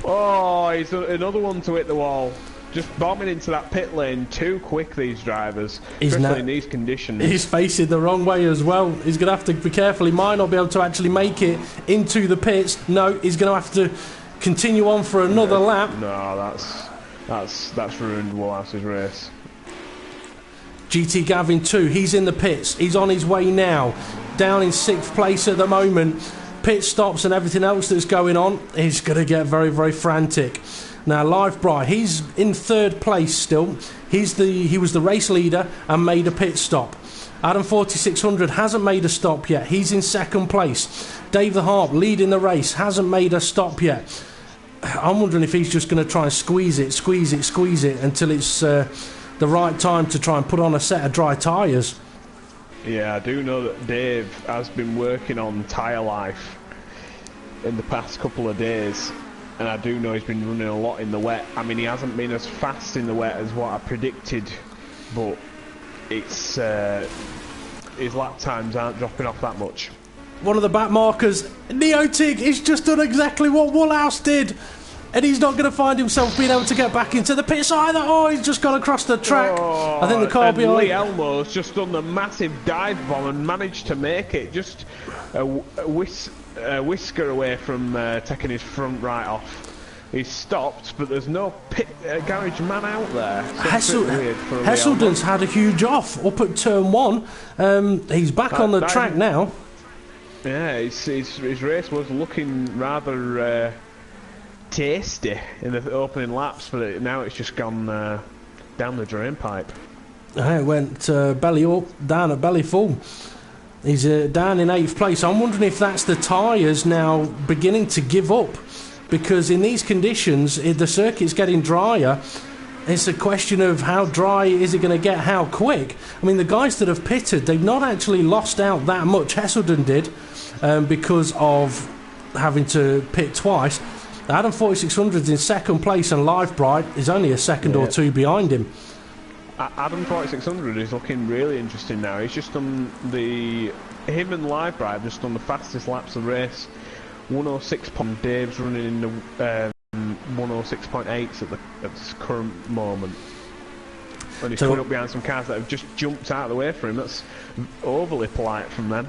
Oh, he's another one to hit the wall. Just bombing into that pit lane too quick, these drivers, especially in these conditions.
He's facing the wrong way as well. He's going to have to be careful. He might not be able to actually make it into the pits. No, he's going to have to continue on for another lap.
No, that's ruined Woolhouse's race.
GT Gavin 2, he's in the pits. He's on his way now. Down in 6th place at the moment. Pit stops and everything else that's going on. He's going to get very, very frantic. Now, Livebry, he's in 3rd place still. He was the race leader and made a pit stop. Adam 4600 hasn't made a stop yet. He's in 2nd place. Dave the Harp leading the race, hasn't made a stop yet. I'm wondering if he's just going to try and squeeze it until it's the right time to try and put on a set of dry tyres.
Yeah, I do know that Dave has been working on tyre life in the past couple of days. And I do know he's been running a lot in the wet. I mean, he hasn't been as fast in the wet as what I predicted, but it's his lap times aren't dropping off that much.
One of the back markers, Neotig, he's just done exactly what Woolhouse did, and he's not going to find himself being able to get back into the pits either. Oh, he's just gone across the track.
Oh,
I think the car behind.
Lee Elmo's just done the massive dive bomb and managed to make it. Just a whisker away from taking his front right off. He's stopped, but there's no garage man out there.
Hesselden's had a huge off up at turn 1. He's back on the track now.
Yeah, his race was looking rather tasty in the opening laps, but now it's just gone down the drain pipe.
It went belly up, down at belly full. He's down in 8th place. I'm wondering if that's the tyres now beginning to give up, because in these conditions, the circuit's getting drier. It's a question of how dry is it going to get, how quick. I mean, the guys that have pitted, they've not actually lost out that much. Hesselden did, because of having to pit twice. Adam 4600's in 2nd place, and Livebry is only a second or two behind him.
Adam 4600 is looking really interesting now. He's just done him and Livebry have just done the fastest laps of the race 106. Dave's running in the 106.8s at this current moment. And he's coming up behind some cars that have just jumped out of the way for him. That's overly polite from them.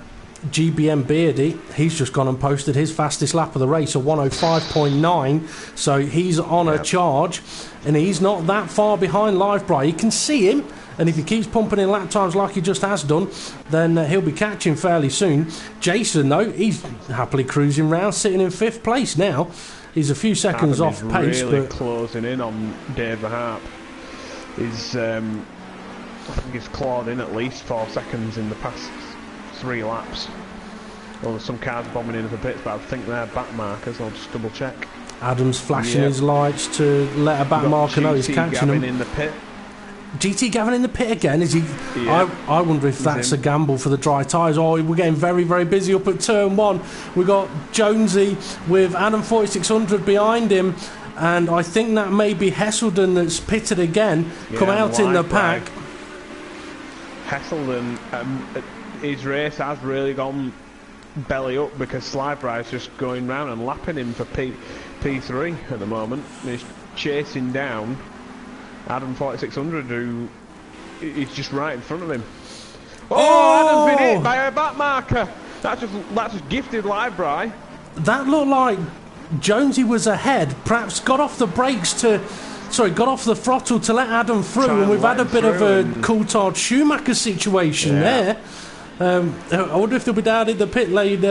GBM Beardy, he's just gone and posted his fastest lap of the race, a 105.9, so he's on a charge, and he's not that far behind Livebry. You can see him, and if he keeps pumping in lap times like he just has done, then he'll be catching fairly soon. Jason, though, he's happily cruising round, sitting in 5th place now. He's a few seconds off pace,
really
but
closing in on Dave the Harp. He's, I think he's clawed in at least 4 seconds in the past 3 laps. Well, there's some cars bombing into the pits, but I think they're back markers. I'll just double check.
Adam's flashing his lights to let a back marker know he's catching
Gavin
him.
in the pit.
GT Gavin in the pit again, is he? Yeah. I wonder if that's a gamble for the dry tyres. Oh, we're getting very, very busy up at turn 1. We've got Jonesy with Adam 4600 behind him, and I think that may be Hesselden that's pitted again, come out in the pack.
Hesselden, his race has really gone belly up because Slybry's just going round and lapping him for P3 at the moment. He's chasing down Adam 4600, who is just right in front of him. Oh! Adam's been hit by a back marker. That's just gifted Livebry.
That looked like Jonesy was ahead. Perhaps got off the throttle to let Adam through, and we've had a bit of a Coulthard Schumacher situation there. I wonder if they'll be down in the pit lane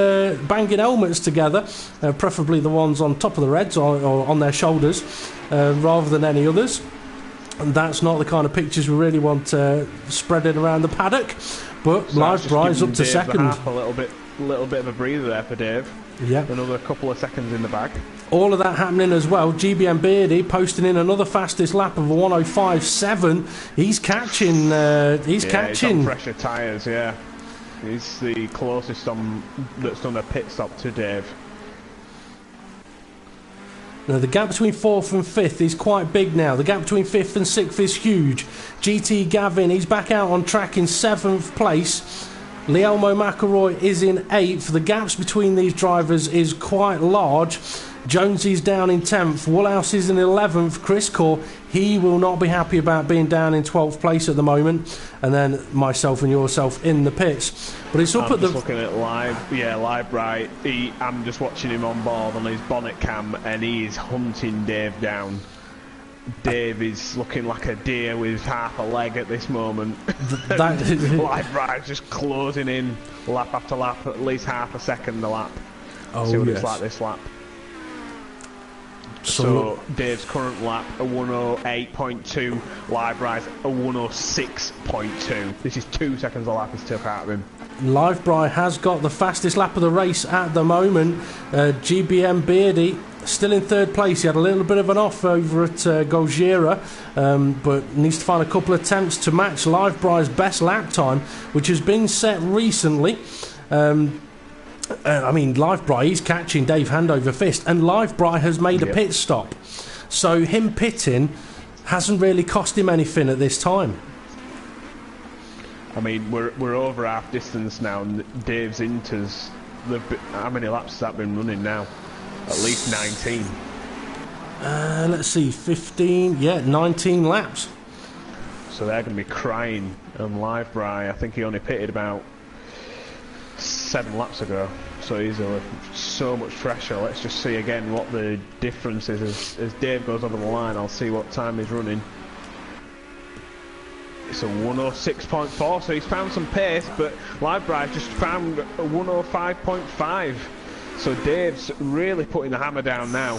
banging helmets together, preferably the ones on top of the Reds or on their shoulders, rather than any others. And that's not the kind of pictures we really want spreading around the paddock. But so Livebry's up to second.
A little bit of a breather there for Dave.
Yeah.
Another couple of seconds in the bag.
All of that happening as well. GBM Beardy posting in another fastest lap of a 105.7. He's catching. He's catching.
He's on fresher tyres. Yeah. He's the closest that's done a pit stop to Dave.
Now, the gap between 4th and 5th is quite big now. The gap between 5th and 6th is huge. GT Gavin, he's back out on track in 7th place. Lielmo McElroy is in 8th. The gaps between these drivers is quite large. Jonesy's down in 10th. Woolhouse is in 11th. Chris Core, he will not be happy about being down in 12th place at the moment. And then myself and yourself in the pits. But it's up
I'm
at the...
looking at Livebry. I'm just watching him on board on his bonnet cam, and he is hunting Dave down. Dave is looking like a deer with half a leg at this moment. Livebry's just closing in lap after lap, at least half a second a lap. See what it's like this lap. So Dave's current lap a 108.2, Livebry's a 106.2. This is 2 seconds a lap he's took out of him.
Livebry has got the fastest lap of the race at the moment. GBM Beardy still in 3rd place. He had a little bit of an off over at Gojira, but needs to find a couple of attempts to match Livebry's best lap time, which has been set recently. Livebry, he's catching Dave hand over fist, and Livebry has made a pit stop. So him pitting hasn't really cost him anything at this time.
I mean, we're over half distance now, and Dave's Inters, how many laps has that been running now? At least 19.
Let's see, 15, 19 laps.
So they're going to be crying on Livebry. I think he only pitted about 7 laps ago, so he's so much fresher. Let's just see again what the difference is as Dave goes over the line. I'll see what time he's running. It's a 106.4, so he's found some pace, but Livebry's just found a 105.5. So Dave's really putting the hammer down now.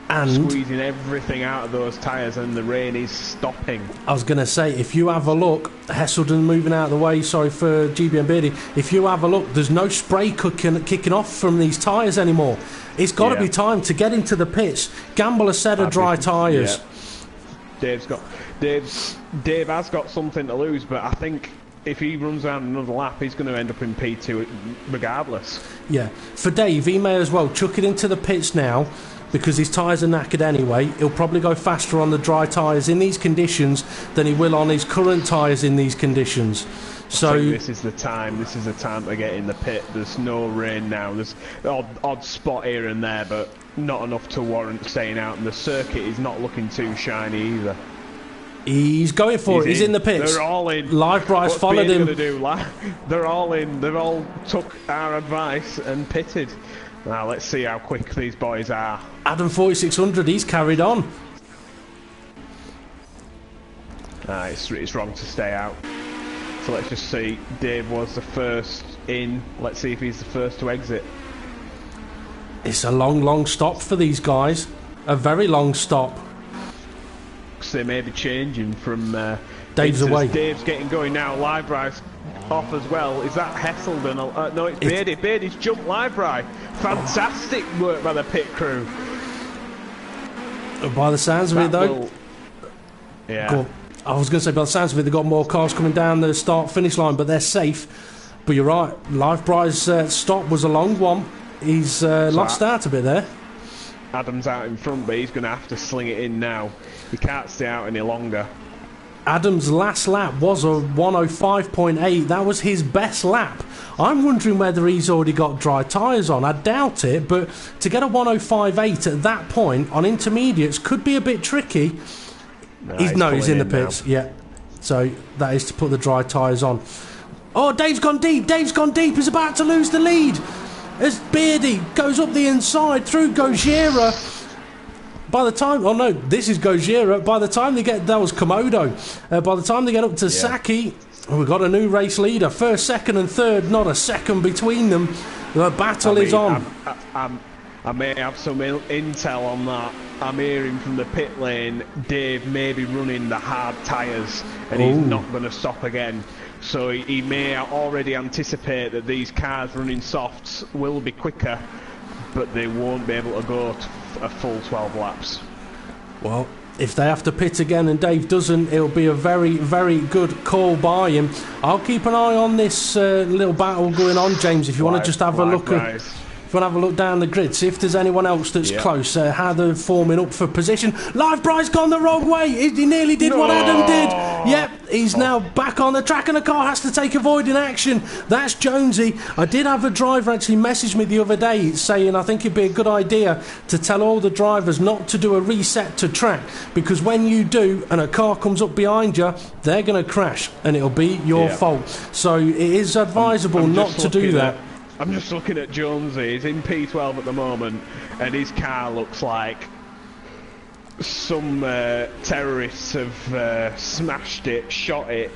And squeezing everything out of those tyres, and the rain is stopping.
I was going to say, if you have a look, Hesselden moving out of the way, sorry for GBM Beardy, if you have a look, there's no spray kicking off from these tyres anymore. It's got to be time to get into the pits, gamble a set of dry tyres.
Dave has got something to lose, but I think if he runs around another lap, he's going to end up in P2 regardless. Yeah,
for Dave, he may as well chuck it into the pits now, because his tyres are knackered anyway. He'll probably go faster on the dry tyres in these conditions than he will on his current tyres in these conditions. So
I think this is the time. This is the time to get in the pit. There's no rain now. There's odd spot here and there, but not enough to warrant staying out. And the circuit is not looking too shiny either.
He's going for it. He's in the pits.
They're all in.
Live Bryce followed him.
They're all in. They've all took our advice and pitted. Now let's see how quick these boys are.
Adam 4600. He's carried on.
It's wrong to stay out. So let's just see. Dave was the first in. Let's see if he's the first to exit.
It's a long stop for these guys. A very long stop.
So they may be changing from...
Dave's away.
Dave's getting going now. Live Bryce off as well. Is that Hesselden? No, it's Beardy. Beardy's jumped Live Bryce. Fantastic work by the pit crew.
By the sounds of it, though...
Yeah.
I was going to say, by the sounds of it, they've got more cars coming down the start-finish line, but they're safe. But you're right, Live Bryce's stop was a long one. He's lost out a bit there.
Adam's out in front, but he's going to have to sling it in now. He can't stay out any longer.
Adam's last lap was a 105.8. That was his best lap. I'm wondering whether he's already got dry tyres on. I doubt it, but to get a 105.8 at that point on intermediates could be a bit tricky. He's in the pits. Now. Yeah. So that is to put the dry tyres on. Oh, Dave's gone deep. Dave's gone deep. He's about to lose the lead. As Beardy goes up the inside through Gojira. By the time... Oh, no. This is Gojira. By the time they get... That was Komodo. By the time they get up to Saki, we've got a new race leader. First, second and third. Not a second between them. The battle is on.
I may have some intel on that. I'm hearing from the pit lane, Dave may be running the hard tyres and he's not going to stop again. So he may already anticipate that these cars running softs will be quicker, but they won't be able to go a full 12 laps.
Well, if they have to pit again and Dave doesn't, it'll be a very, very good call by him. I'll keep an eye on this little battle going on, James, if you want to just have a look at... If you want to have a look down the grid, see if there's anyone else that's close, how they're forming up for position. Live Bryce gone the wrong way. He nearly did what Adam did. Yep, he's now back on the track and the car has to take avoiding action. That's Jonesy. I did have a driver actually message me the other day saying I think it'd be a good idea to tell all the drivers not to do a reset to track, because when you do and a car comes up behind you, they're going to crash and it'll be your fault. So it is advisable not to do that.
I'm just looking at Jonesy. He's in P12 at the moment, and his car looks like some terrorists have smashed it, shot it,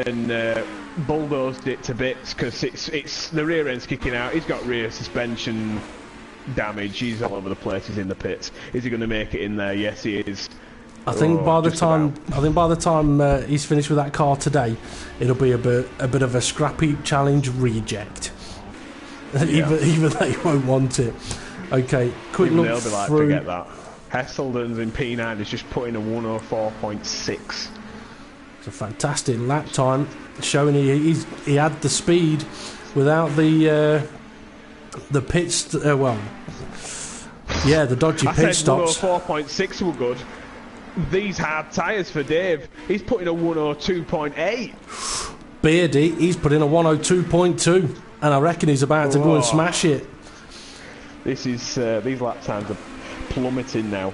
and bulldozed it to bits because it's the rear end's kicking out. He's got rear suspension damage. He's all over the place. He's in the pits. Is he going to make it in there? Yes, he is.
I think by the time he's finished with that car today, it'll be a bit of a scrappy challenge reject. Even they won't want it. Okay, quick look
they'll be like,
through.
Forget that. Hesselden's in P9 is just putting a 104.6.
It's a fantastic lap time, showing he had the speed without the pits. The dodgy pit stops.
104.6 were good. These hard tyres for Dave. He's putting a 102.8.
Beardy, he's put in a 102.2. And I reckon he's about to go and smash it.
This is these lap times are plummeting now.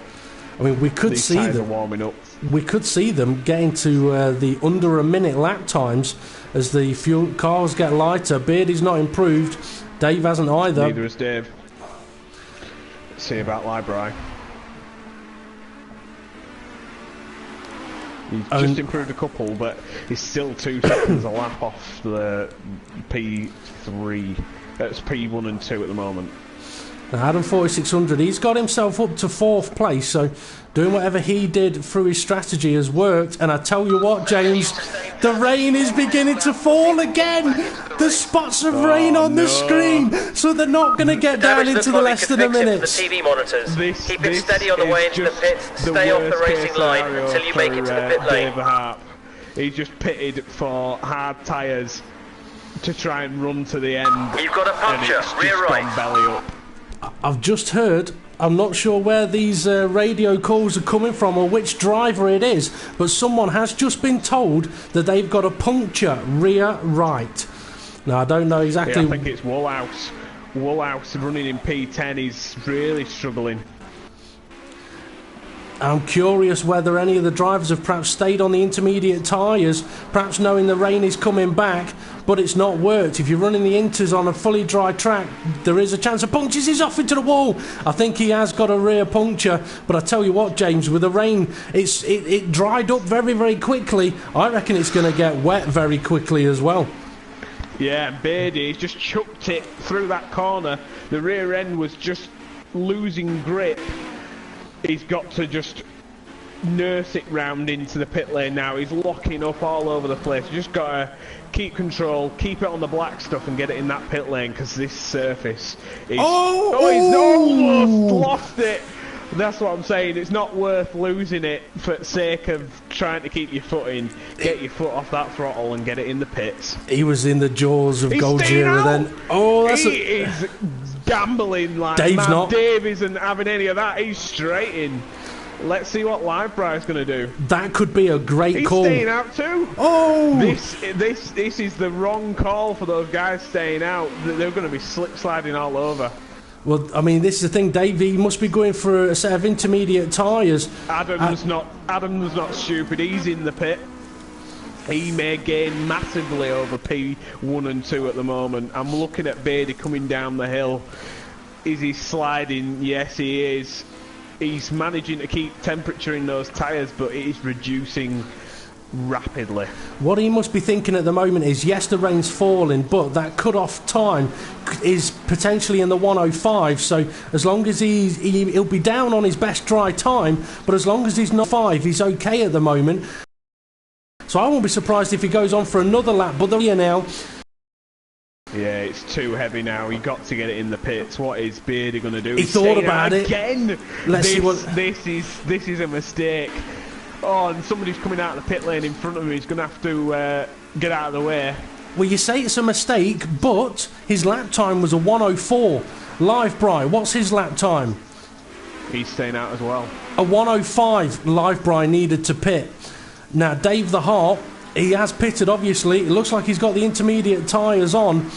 I mean, we could see them
warming up.
We could see them getting to the under a minute lap times as the fuel cars get lighter. Beardy's not improved. Dave hasn't either.
Neither has Dave. Let's see about Library. He's just improved a couple, but he's still 2 seconds a lap off the P3. That's P1 and 2 at the moment.
Now Adam 4600, he's got himself up to 4th place, so doing whatever he did through his strategy has worked. And I tell you what, James, the rain is beginning to fall again. The spots of rain on the screen, so they're not going to get down into the less than a minute.
The TV monitors. Keep it steady on the way into the pit. Stay off the racing line until you make it to the pit lane.
He just pitted for hard tyres to try and run to the end.
You've got a puncture, rear right.
Belly up.
I've just heard I'm not sure where these radio calls are coming from or which driver it is, but someone has just been told that they've got a puncture rear right. Now, I don't know exactly...
Yeah, I think it's Woolhouse. Woolhouse running in P10 is really struggling.
I'm curious whether any of the drivers have perhaps stayed on the intermediate tyres, perhaps knowing the rain is coming back, but it's not worked. If you're running the inters on a fully dry track, there is a chance of punctures. He's off into the wall. I think he has got a rear puncture, but I tell you what, James, with the rain, it dried up very, very quickly. I reckon it's going to get wet very quickly as well.
Yeah, Beardy's just chucked it through that corner. The rear end was just losing grip. He's got to just nurse it round into the pit lane now. He's locking up all over the place. He's just got to keep control, keep it on the black stuff and get it in that pit lane, because this surface is... he's almost lost it. That's what I'm saying. It's not worth losing it for the sake of trying to keep your foot in. Get your foot off that throttle and get it in the pits.
He was in the jaws of Gojira then. Oh, that's
he is gambling like
Dave's
man.
not.
Dave isn't having any of that. He's straight in. Let's see what Livebright's going to do.
That could be a great call.
He's staying out too.
Oh!
This is the wrong call for those guys staying out. They're going to be slip sliding all over.
Well, I mean, this is the thing, Dave. He must be going for a set of intermediate tyres.
Adam's not stupid. He's in the pit. He may gain massively over P1 and 2 at the moment. I'm looking at Beardy coming down the hill. Is he sliding? Yes, he is. He's managing to keep temperature in those tyres, but it is reducing rapidly. What
he must be thinking at the moment is, yes, the rain's falling, but that cut-off time is potentially in the 105, so as long as he'll be down on his best dry time, but as long as he's not 5, he's okay at the moment. So I won't be surprised if he goes on for another lap, but they're here now.
Yeah, it's too heavy now. He got to get it in the pits. What is Beardy going to do?
He thought about it
again.
Let's see what...
This is a mistake. Oh, and somebody's coming out of the pit lane in front of him. He's going to have to get out of the way.
Well, you say it's a mistake, but his lap time was a 104. Livebright, what's his lap time?
He's staying out as well.
A 105 Livebright needed to pit. Now, Dave the Hart, he has pitted, obviously. It looks like he's got the intermediate tyres on.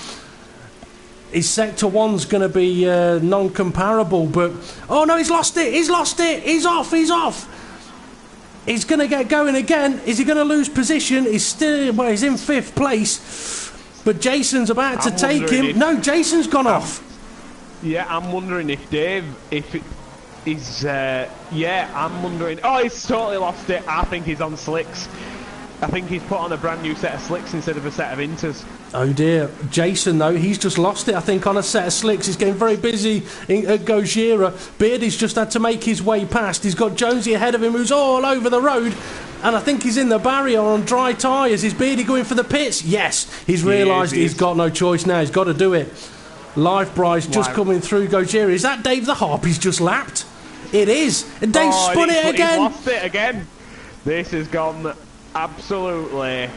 His Sector 1's going to be non-comparable, but... Oh, no, he's lost it! He's lost it! He's off! He's off! He's going to get going again. Is he going to lose position? He's still... Well, he's in 5th place. But Jason's about to take him. No, Jason's gone off.
Yeah, I'm wondering if Dave... I'm wondering... Oh, he's totally lost it. I think he's on slicks. I think he's put on a brand new set of slicks instead of a set of inters.
Oh dear. Jason, though, he's just lost it, I think, on a set of slicks. He's getting very busy at Gojira. Beardy's just had to make his way past. He's got Jonesy ahead of him, who's all over the road. And I think he's in the barrier on dry tyres. Is Beardy going for the pits? Yes. He's realised he's got no choice now. He's got to do it. Livebright's just coming through Gojira. Is that Dave the Harp he's just lapped? It is. And Dave spun it again.
He's lost it again. This has gone absolutely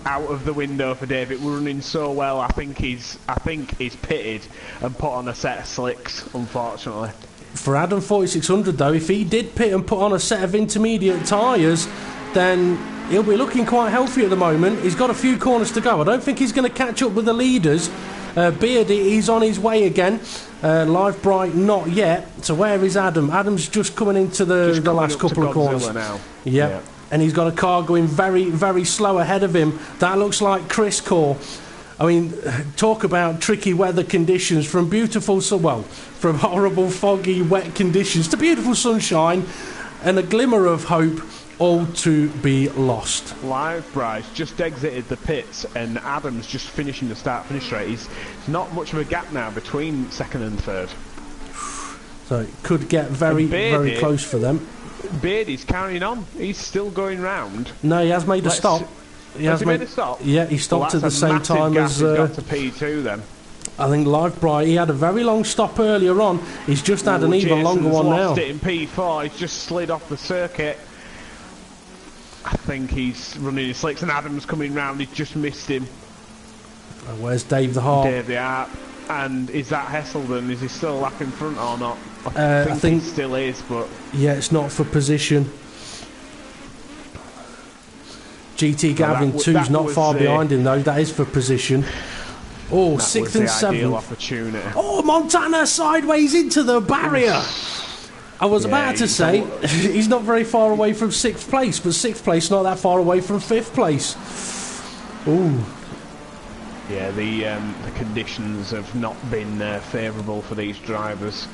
out of the window for Dave. It was running so well. I think he's pitted and put on a set of slicks, unfortunately.
For Adam 4600 though, if he did pit and put on a set of intermediate tyres, then he'll be looking quite healthy at the moment. He's got a few corners to go. I don't think he's going to catch up with the leaders. Beardy, he's on his way again. Livebright, not yet. So where is Adam? Adam's just coming into the last couple of corners.
Now.
Yep. And he's got a car going very, very slow ahead of him. That looks like Chris Core. I mean, talk about tricky weather conditions, from from horrible, foggy, wet conditions to beautiful sunshine and a glimmer of hope, all to be lost.
Livebright's just exited the pits and Adam's just finishing the start-finish straight. There's not much of a gap now between second and third.
So it could get very, very close for them.
Beardy's carrying on. He's still going round.
No, he has made a stop.
Has he made a stop?
Yeah, he stopped at the same time as...
He's got to P2 then.
I think Livebright, he had a very long stop earlier on. He's just had an even longer one now.
Lost it in P4. He's just slid off the circuit. I think he's running his slicks and Adam's coming round. He's just missed him.
Where's Dave the Harp?
Dave the Harp. And is that Hesselden? Is he still a lap in front or not? I think it still is, but
yeah, it's not for position. GT Gavin 2's not far behind him though. That is for position. Oh, 6th and 7th.
Opportunity.
Oh, Montana sideways into the barrier. I was about to say he's not very far away from 6th place, but 6th place not that far away from 5th place. Ooh.
Yeah, the conditions have not been favourable for these drivers.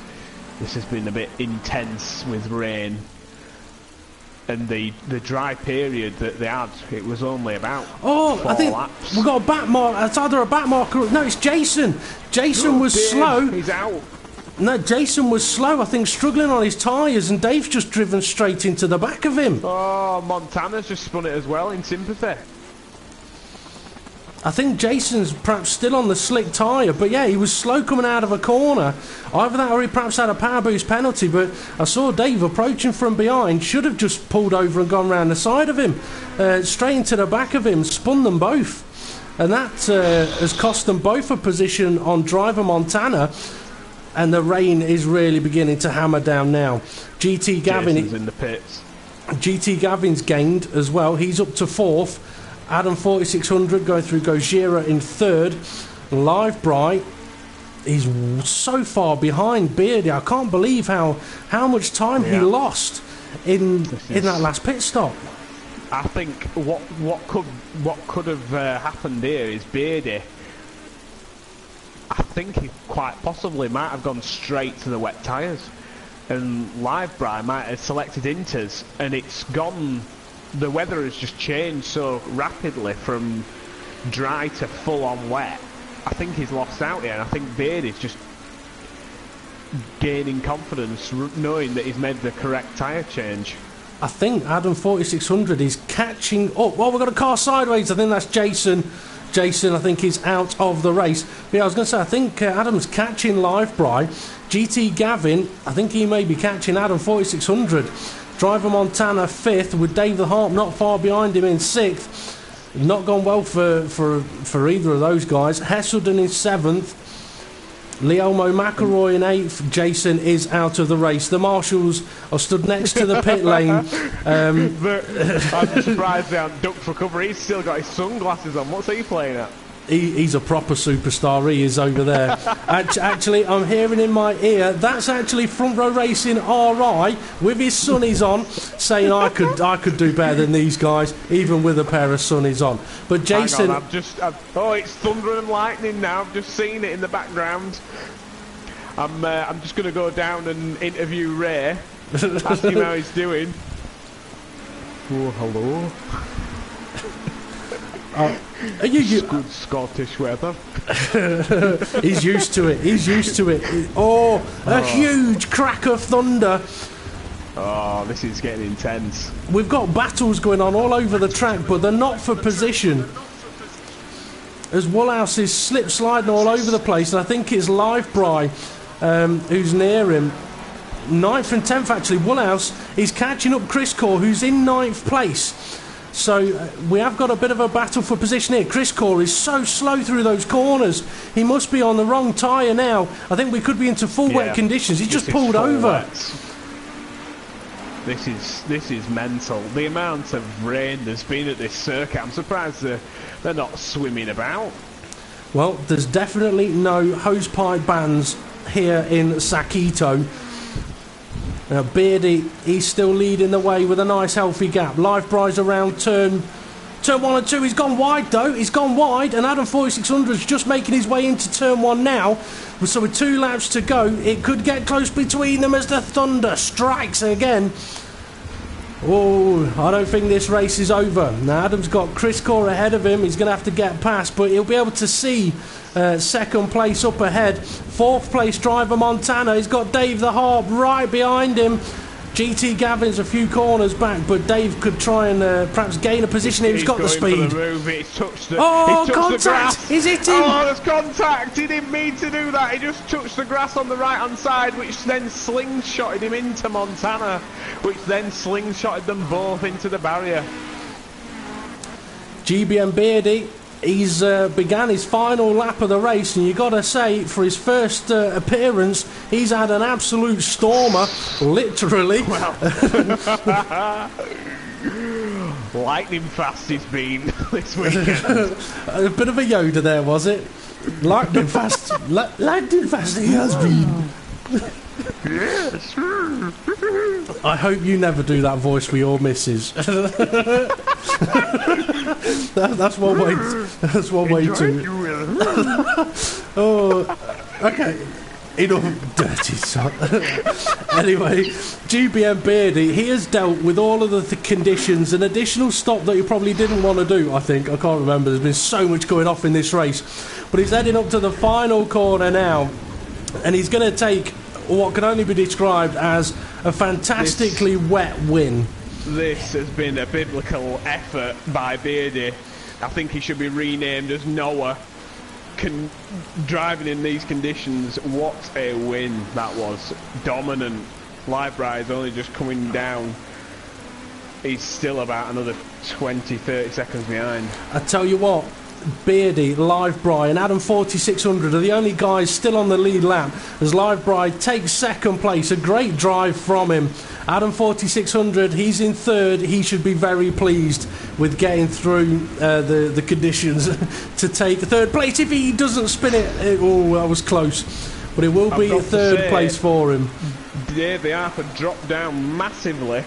This has been a bit intense with rain. And the dry period that they had, it was only about 4
I think
laps.
we got a back mark. It's either a back marker. No, it's Jason. Jason was slow.
He's out.
No, Jason was slow. I think struggling on his tyres, and Dave's just driven straight into the back of him.
Oh, Montana's just spun it as well in sympathy.
I think Jason's perhaps still on the slick tyre, but yeah, he was slow coming out of a corner. Either that or he perhaps had a power boost penalty, but I saw Dave approaching from behind, should have just pulled over and gone round the side of him, straight into the back of him, spun them both. And that has cost them both a position on driver Montana, and the rain is really beginning to hammer down now. GT Gavin...
Jason's in the pits.
GT Gavin's gained as well, he's up to 4th. Adam 4600 going through Gojira in 3rd. Live Bright, he's so far behind Beardy. I can't believe how much time he lost in that last pit stop.
I think what could have happened here is Beardy, I think he quite possibly might have gone straight to the wet tyres, and Live Bright might have selected Inters, and it's gone. The weather has just changed so rapidly from dry to full-on wet. I think he's lost out here, and I think Beardy's just gaining confidence, knowing that he's made the correct tyre change.
I think Adam 4600 is catching up. Well, we've got a car sideways. I think that's Jason. Jason, I think, is out of the race. But yeah, I was going to say, I think Adam's catching Live Bright. GT Gavin, I think he may be catching Adam 4600. Driver Montana 5th, with Dave the Harp not far behind him in 6th. Not gone well for either of those guys. Hesselden in 7th. Leomo McElroy in 8th. Jason is out of the race. The marshals are stood next to the pit lane.
I'm surprised they haven't ducked for cover. He's still got his sunglasses on. What's he playing at?
He's a proper superstar, he is over there. Actually, I'm hearing in my ear, that's actually Front Row Racing RI with his sunnies on, saying I could do better than these guys, even with a pair of sunnies on. But Jason...
Hang on, oh, it's thunder and lightning now. I've just seen it in the background. I'm just going to go down and interview Ray, ask him how he's doing. Oh, hello. Good Scottish weather.
He's used to it. He's used to it. A huge crack of thunder.
Oh, this is getting intense.
We've got battles going on all over the track, but they're not for position. As Woolhouse is slip sliding all over the place, and I think it's Live Bright who's near him. 9th and 10th actually. Woolhouse is catching up Chris Core, who's in 9th place. So we have got a bit of a battle for position here. Chris Core is so slow through those corners. He must be on the wrong tyre now. I think we could be into full wet conditions. He just pulled over.
This is mental. The amount of rain there's been at this circuit, I'm surprised they're not swimming about.
Well, there's definitely no hosepipe bans here in Sakitto. Now Beardy, he's still leading the way with a nice healthy gap. Live Bright's around turn 1 and 2. He's gone wide though. He's gone wide, and Adam 4600 is just making his way into turn 1 now. So with 2 laps to go, it could get close between them as the thunder strikes again. Oh, I don't think this race is over. Now Adam's got Chris Core ahead of him. He's going to have to get past, but he'll be able to see second place up ahead. 4th place driver Montana. He's got Dave the Harp right behind him. GT Gavin's a few corners back, but Dave could try and perhaps gain a position here. He's got the speed.
He's touched the,
contact! He's hit him!
Oh, there's contact! He didn't mean to do that. He just touched the grass on the right-hand side, which then slingshotted him into Montana, which then slingshotted them both into the barrier.
GB and Beardy He's began his final lap of the race, and you got to say, for his first appearance, he's had an absolute stormer, literally.
Well, lightning fast he's been this weekend.
A bit of a Yoda there, was it? Lightning fast. Lightning fast he has been.
Yes.
I hope you never do that voice for your missus. That's one way. That's one way to. Oh, okay. Enough dirty son. Anyway, GBM Beardy, he has dealt with all of the conditions. An additional stop that he probably didn't want to do, I think. I can't remember. There's been so much going off in this race. But he's heading up to the final corner now. And he's going to take what can only be described as a fantastically wet win.
This has been a biblical effort by Beardy. I think he should be renamed as Noah. Driving in these conditions, what a win that was. Dominant. Livebride's only just coming down. He's still about another 20-30 seconds behind.
I tell you what, Beardy, Livebright and Adam 4600 are the only guys still on the lead lap as Livebright takes second place. A great drive from him. Adam 4600, he's in third. He should be very pleased with getting through the conditions to take third place. If he doesn't spin it, oh, that was close. But it will be third place for him.
Dave the Arthur dropped down massively.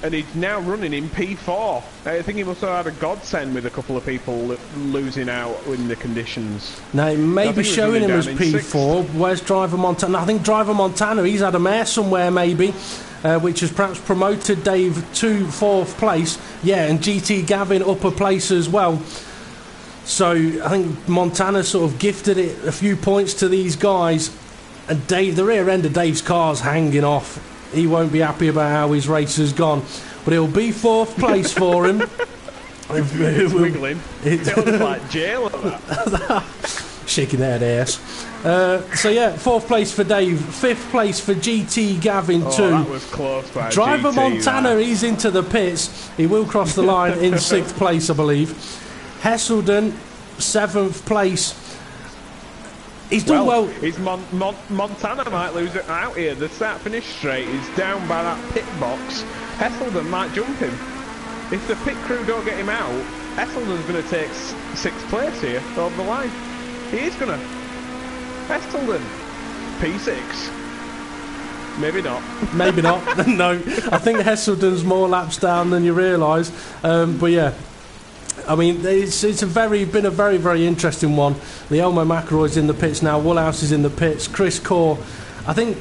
And he's now running in P4. I think he must have had a godsend with a couple of people losing out in the conditions.
Now, it may be showing him as P4. Where's Driver Montana? I think Driver Montana, he's had a mare somewhere maybe, which has perhaps promoted Dave to fourth place. Yeah, and GT Gavin upper place as well. So I think Montana sort of gifted it a few points to these guys. And Dave, the rear end of Dave's car's hanging off. He won't be happy about how his race has gone, but it'll be fourth place for him.
It's wiggling. It looks like jail at that.
Shaking their ass. So yeah, fourth place for Dave, fifth place for GT Gavin 2.
That was close by
Driver
GT,
Montana, he's into the pits. He will cross the line in sixth place, I believe. Hesselden, seventh place. He's done well.
Montana might lose it out here. The start-finish straight is down by that pit box. Hesselden might jump him. If the pit crew don't get him out, Hesselden's going to take sixth place here over the line. He is going to. Hesselden, P6. Maybe not.
Maybe not. No, I think Hesselden's more laps down than you realise. But yeah. I mean, it's been a very, very interesting one. The Elmo McElroy's in the pits now. Woolhouse is in the pits. Chris Corr. I think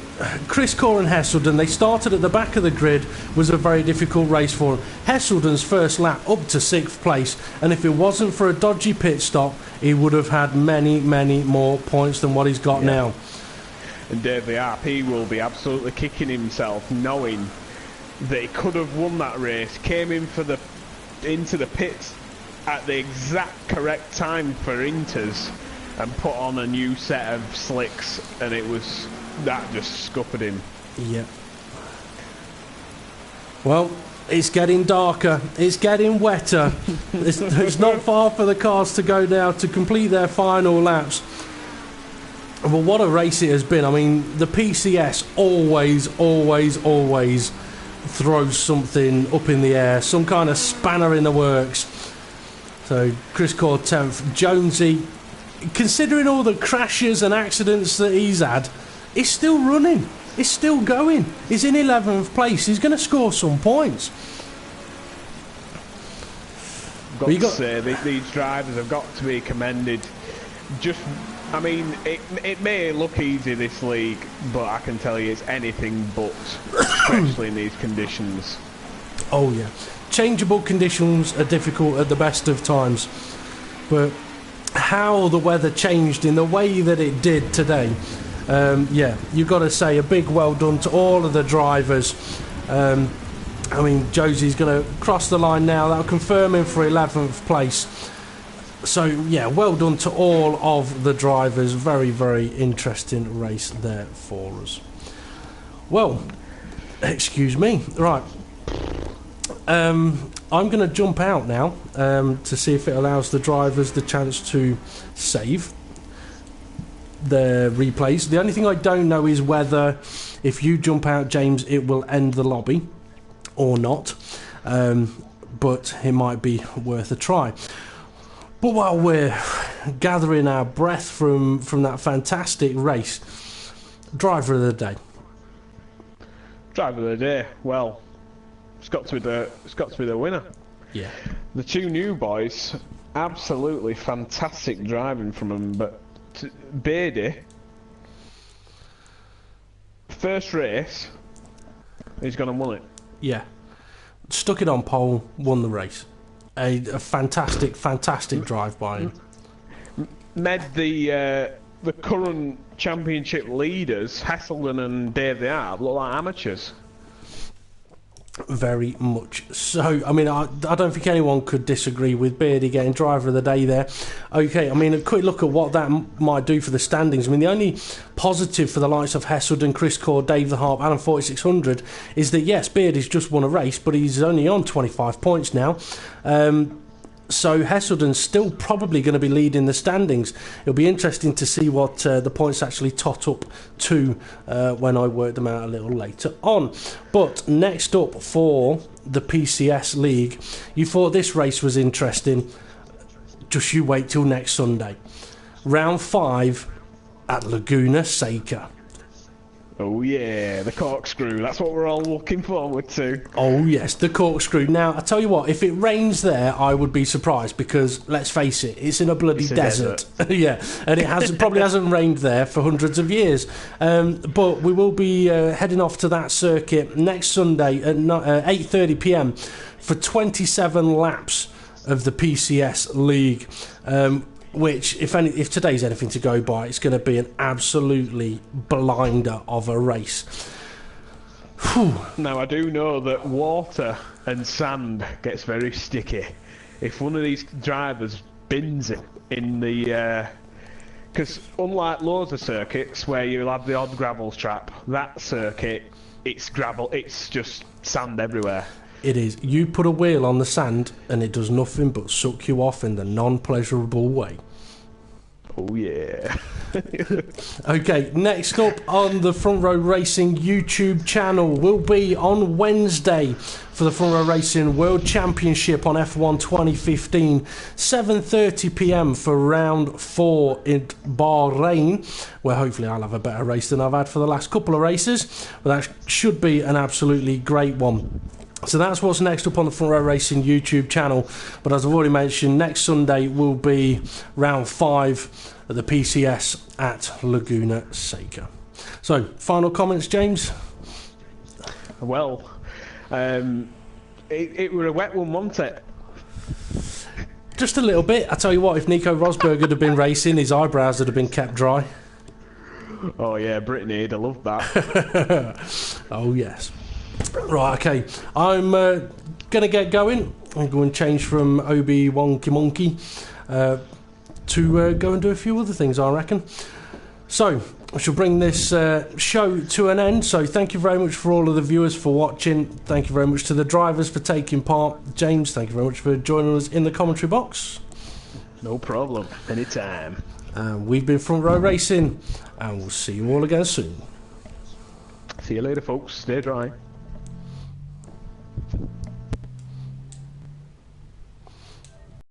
Chris Corr and Hesselden, they started at the back of the grid, was a very difficult race for them. Hesselden's first lap up to sixth place, and if it wasn't for a dodgy pit stop, he would have had many, many more points than what he's got now.
And Dave the Arp, he will be absolutely kicking himself, knowing that he could have won that race, came into the pits at the exact correct time for Inters and put on a new set of slicks, and that just scuppered him.
Yeah. Well, it's getting darker, it's getting wetter. It's not far for the cars to go now to complete their final laps. But what a race it has been. I mean, the PCS always throws something up in the air, some kind of spanner in the works. So Chris Corr 10th. Jonesy, considering all the crashes and accidents that he's had, he's still running. He's still going. He's in 11th place. He's going to score some points.
These drivers have got to be commended. I mean, it may look easy, this league, but I can tell you it's anything but, especially in these conditions.
Oh yeah. Changeable conditions are difficult at the best of times, but how the weather changed in the way that it did today, yeah, you've got to say a big well done to all of the drivers. I mean, Josie's going to cross the line now. That'll confirm him for 11th place. So yeah, well done to all of the drivers. Very, very interesting race there for us. Well, excuse me. Right. I'm going to jump out now to see if it allows the drivers the chance to save their replays. The only thing I don't know is whether if you jump out, James, it will end the lobby or not. But it might be worth a try. But while we're gathering our breath from that fantastic race, driver of the day.
Driver of the day. Well, it's got to be the winner.
Yeah.
The two new boys, absolutely fantastic driving from them. But Beardy, first race, he's gone and won it.
Yeah. Stuck it on pole, won the race. A fantastic drive by him.
Made the current championship leaders, Heselden and Dave the Arb, look like amateurs.
Very much so. I mean, I don't think anyone could disagree with Beardy getting driver of the day there. Okay, I mean, a quick look at what that might do for the standings. I mean, the only positive for the likes of Heselden, Chris Core, Dave the Harp, and 4600 is that, yes, Beardy's just won a race, but he's only on 25 points now. So Heselden's still probably going to be leading the standings. It'll be interesting to see what the points actually tot up to when I work them out a little later on. But next up for the PCS League, you thought this race was interesting. Just you wait till next Sunday. Round 5 at Laguna Seca.
Oh yeah, the corkscrew. That's what we're all looking forward to.
Oh yes, the corkscrew. Now, I tell you what, if it rains there, I would be surprised because, let's face it, it's in a bloody desert. Yeah, and it probably hasn't rained there for hundreds of years. But we will be heading off to that circuit next Sunday at 8:30 p.m. for 27 laps of the PCS League. Which, if today's anything to go by, it's going to be an absolutely blinder of a race. Whew.
Now, I do know that water and sand gets very sticky. If one of these drivers bins it in the... Because unlike loads of circuits where you'll have the odd gravel trap, that circuit, it's gravel, it's just sand everywhere.
It is. You put a wheel on the sand and it does nothing but suck you off in the non-pleasurable way.
Oh yeah.
Okay, next up on the Front Row Racing YouTube channel will be on Wednesday for the Front Row Racing World Championship on F1 2015, 7:30 p.m. for round 4 in Bahrain, where hopefully I'll have a better race than I've had for the last couple of races, but that should be an absolutely great one. So that's what's next up on the Front Row Racing YouTube channel. But as I've already mentioned, next Sunday will be round 5 at the PCS at Laguna Seca. So, final comments, James?
Well, it were a wet one, wasn't it?
Just a little bit. I tell you what, if Nico Rosberg had been racing, his eyebrows would have been kept dry.
Oh yeah, Brittany, I'd have loved that.
Oh yes. Right, okay. I'm going to get going. I'm going to change from Obi Wonky Monkey to go and do a few other things, I reckon. So, I shall bring this show to an end. So, thank you very much for all of the viewers for watching. Thank you very much to the drivers for taking part. James, thank you very much for joining us in the commentary box.
No problem. Anytime.
We've been Front Row Racing, and we'll see you all again soon.
See you later, folks. Stay dry.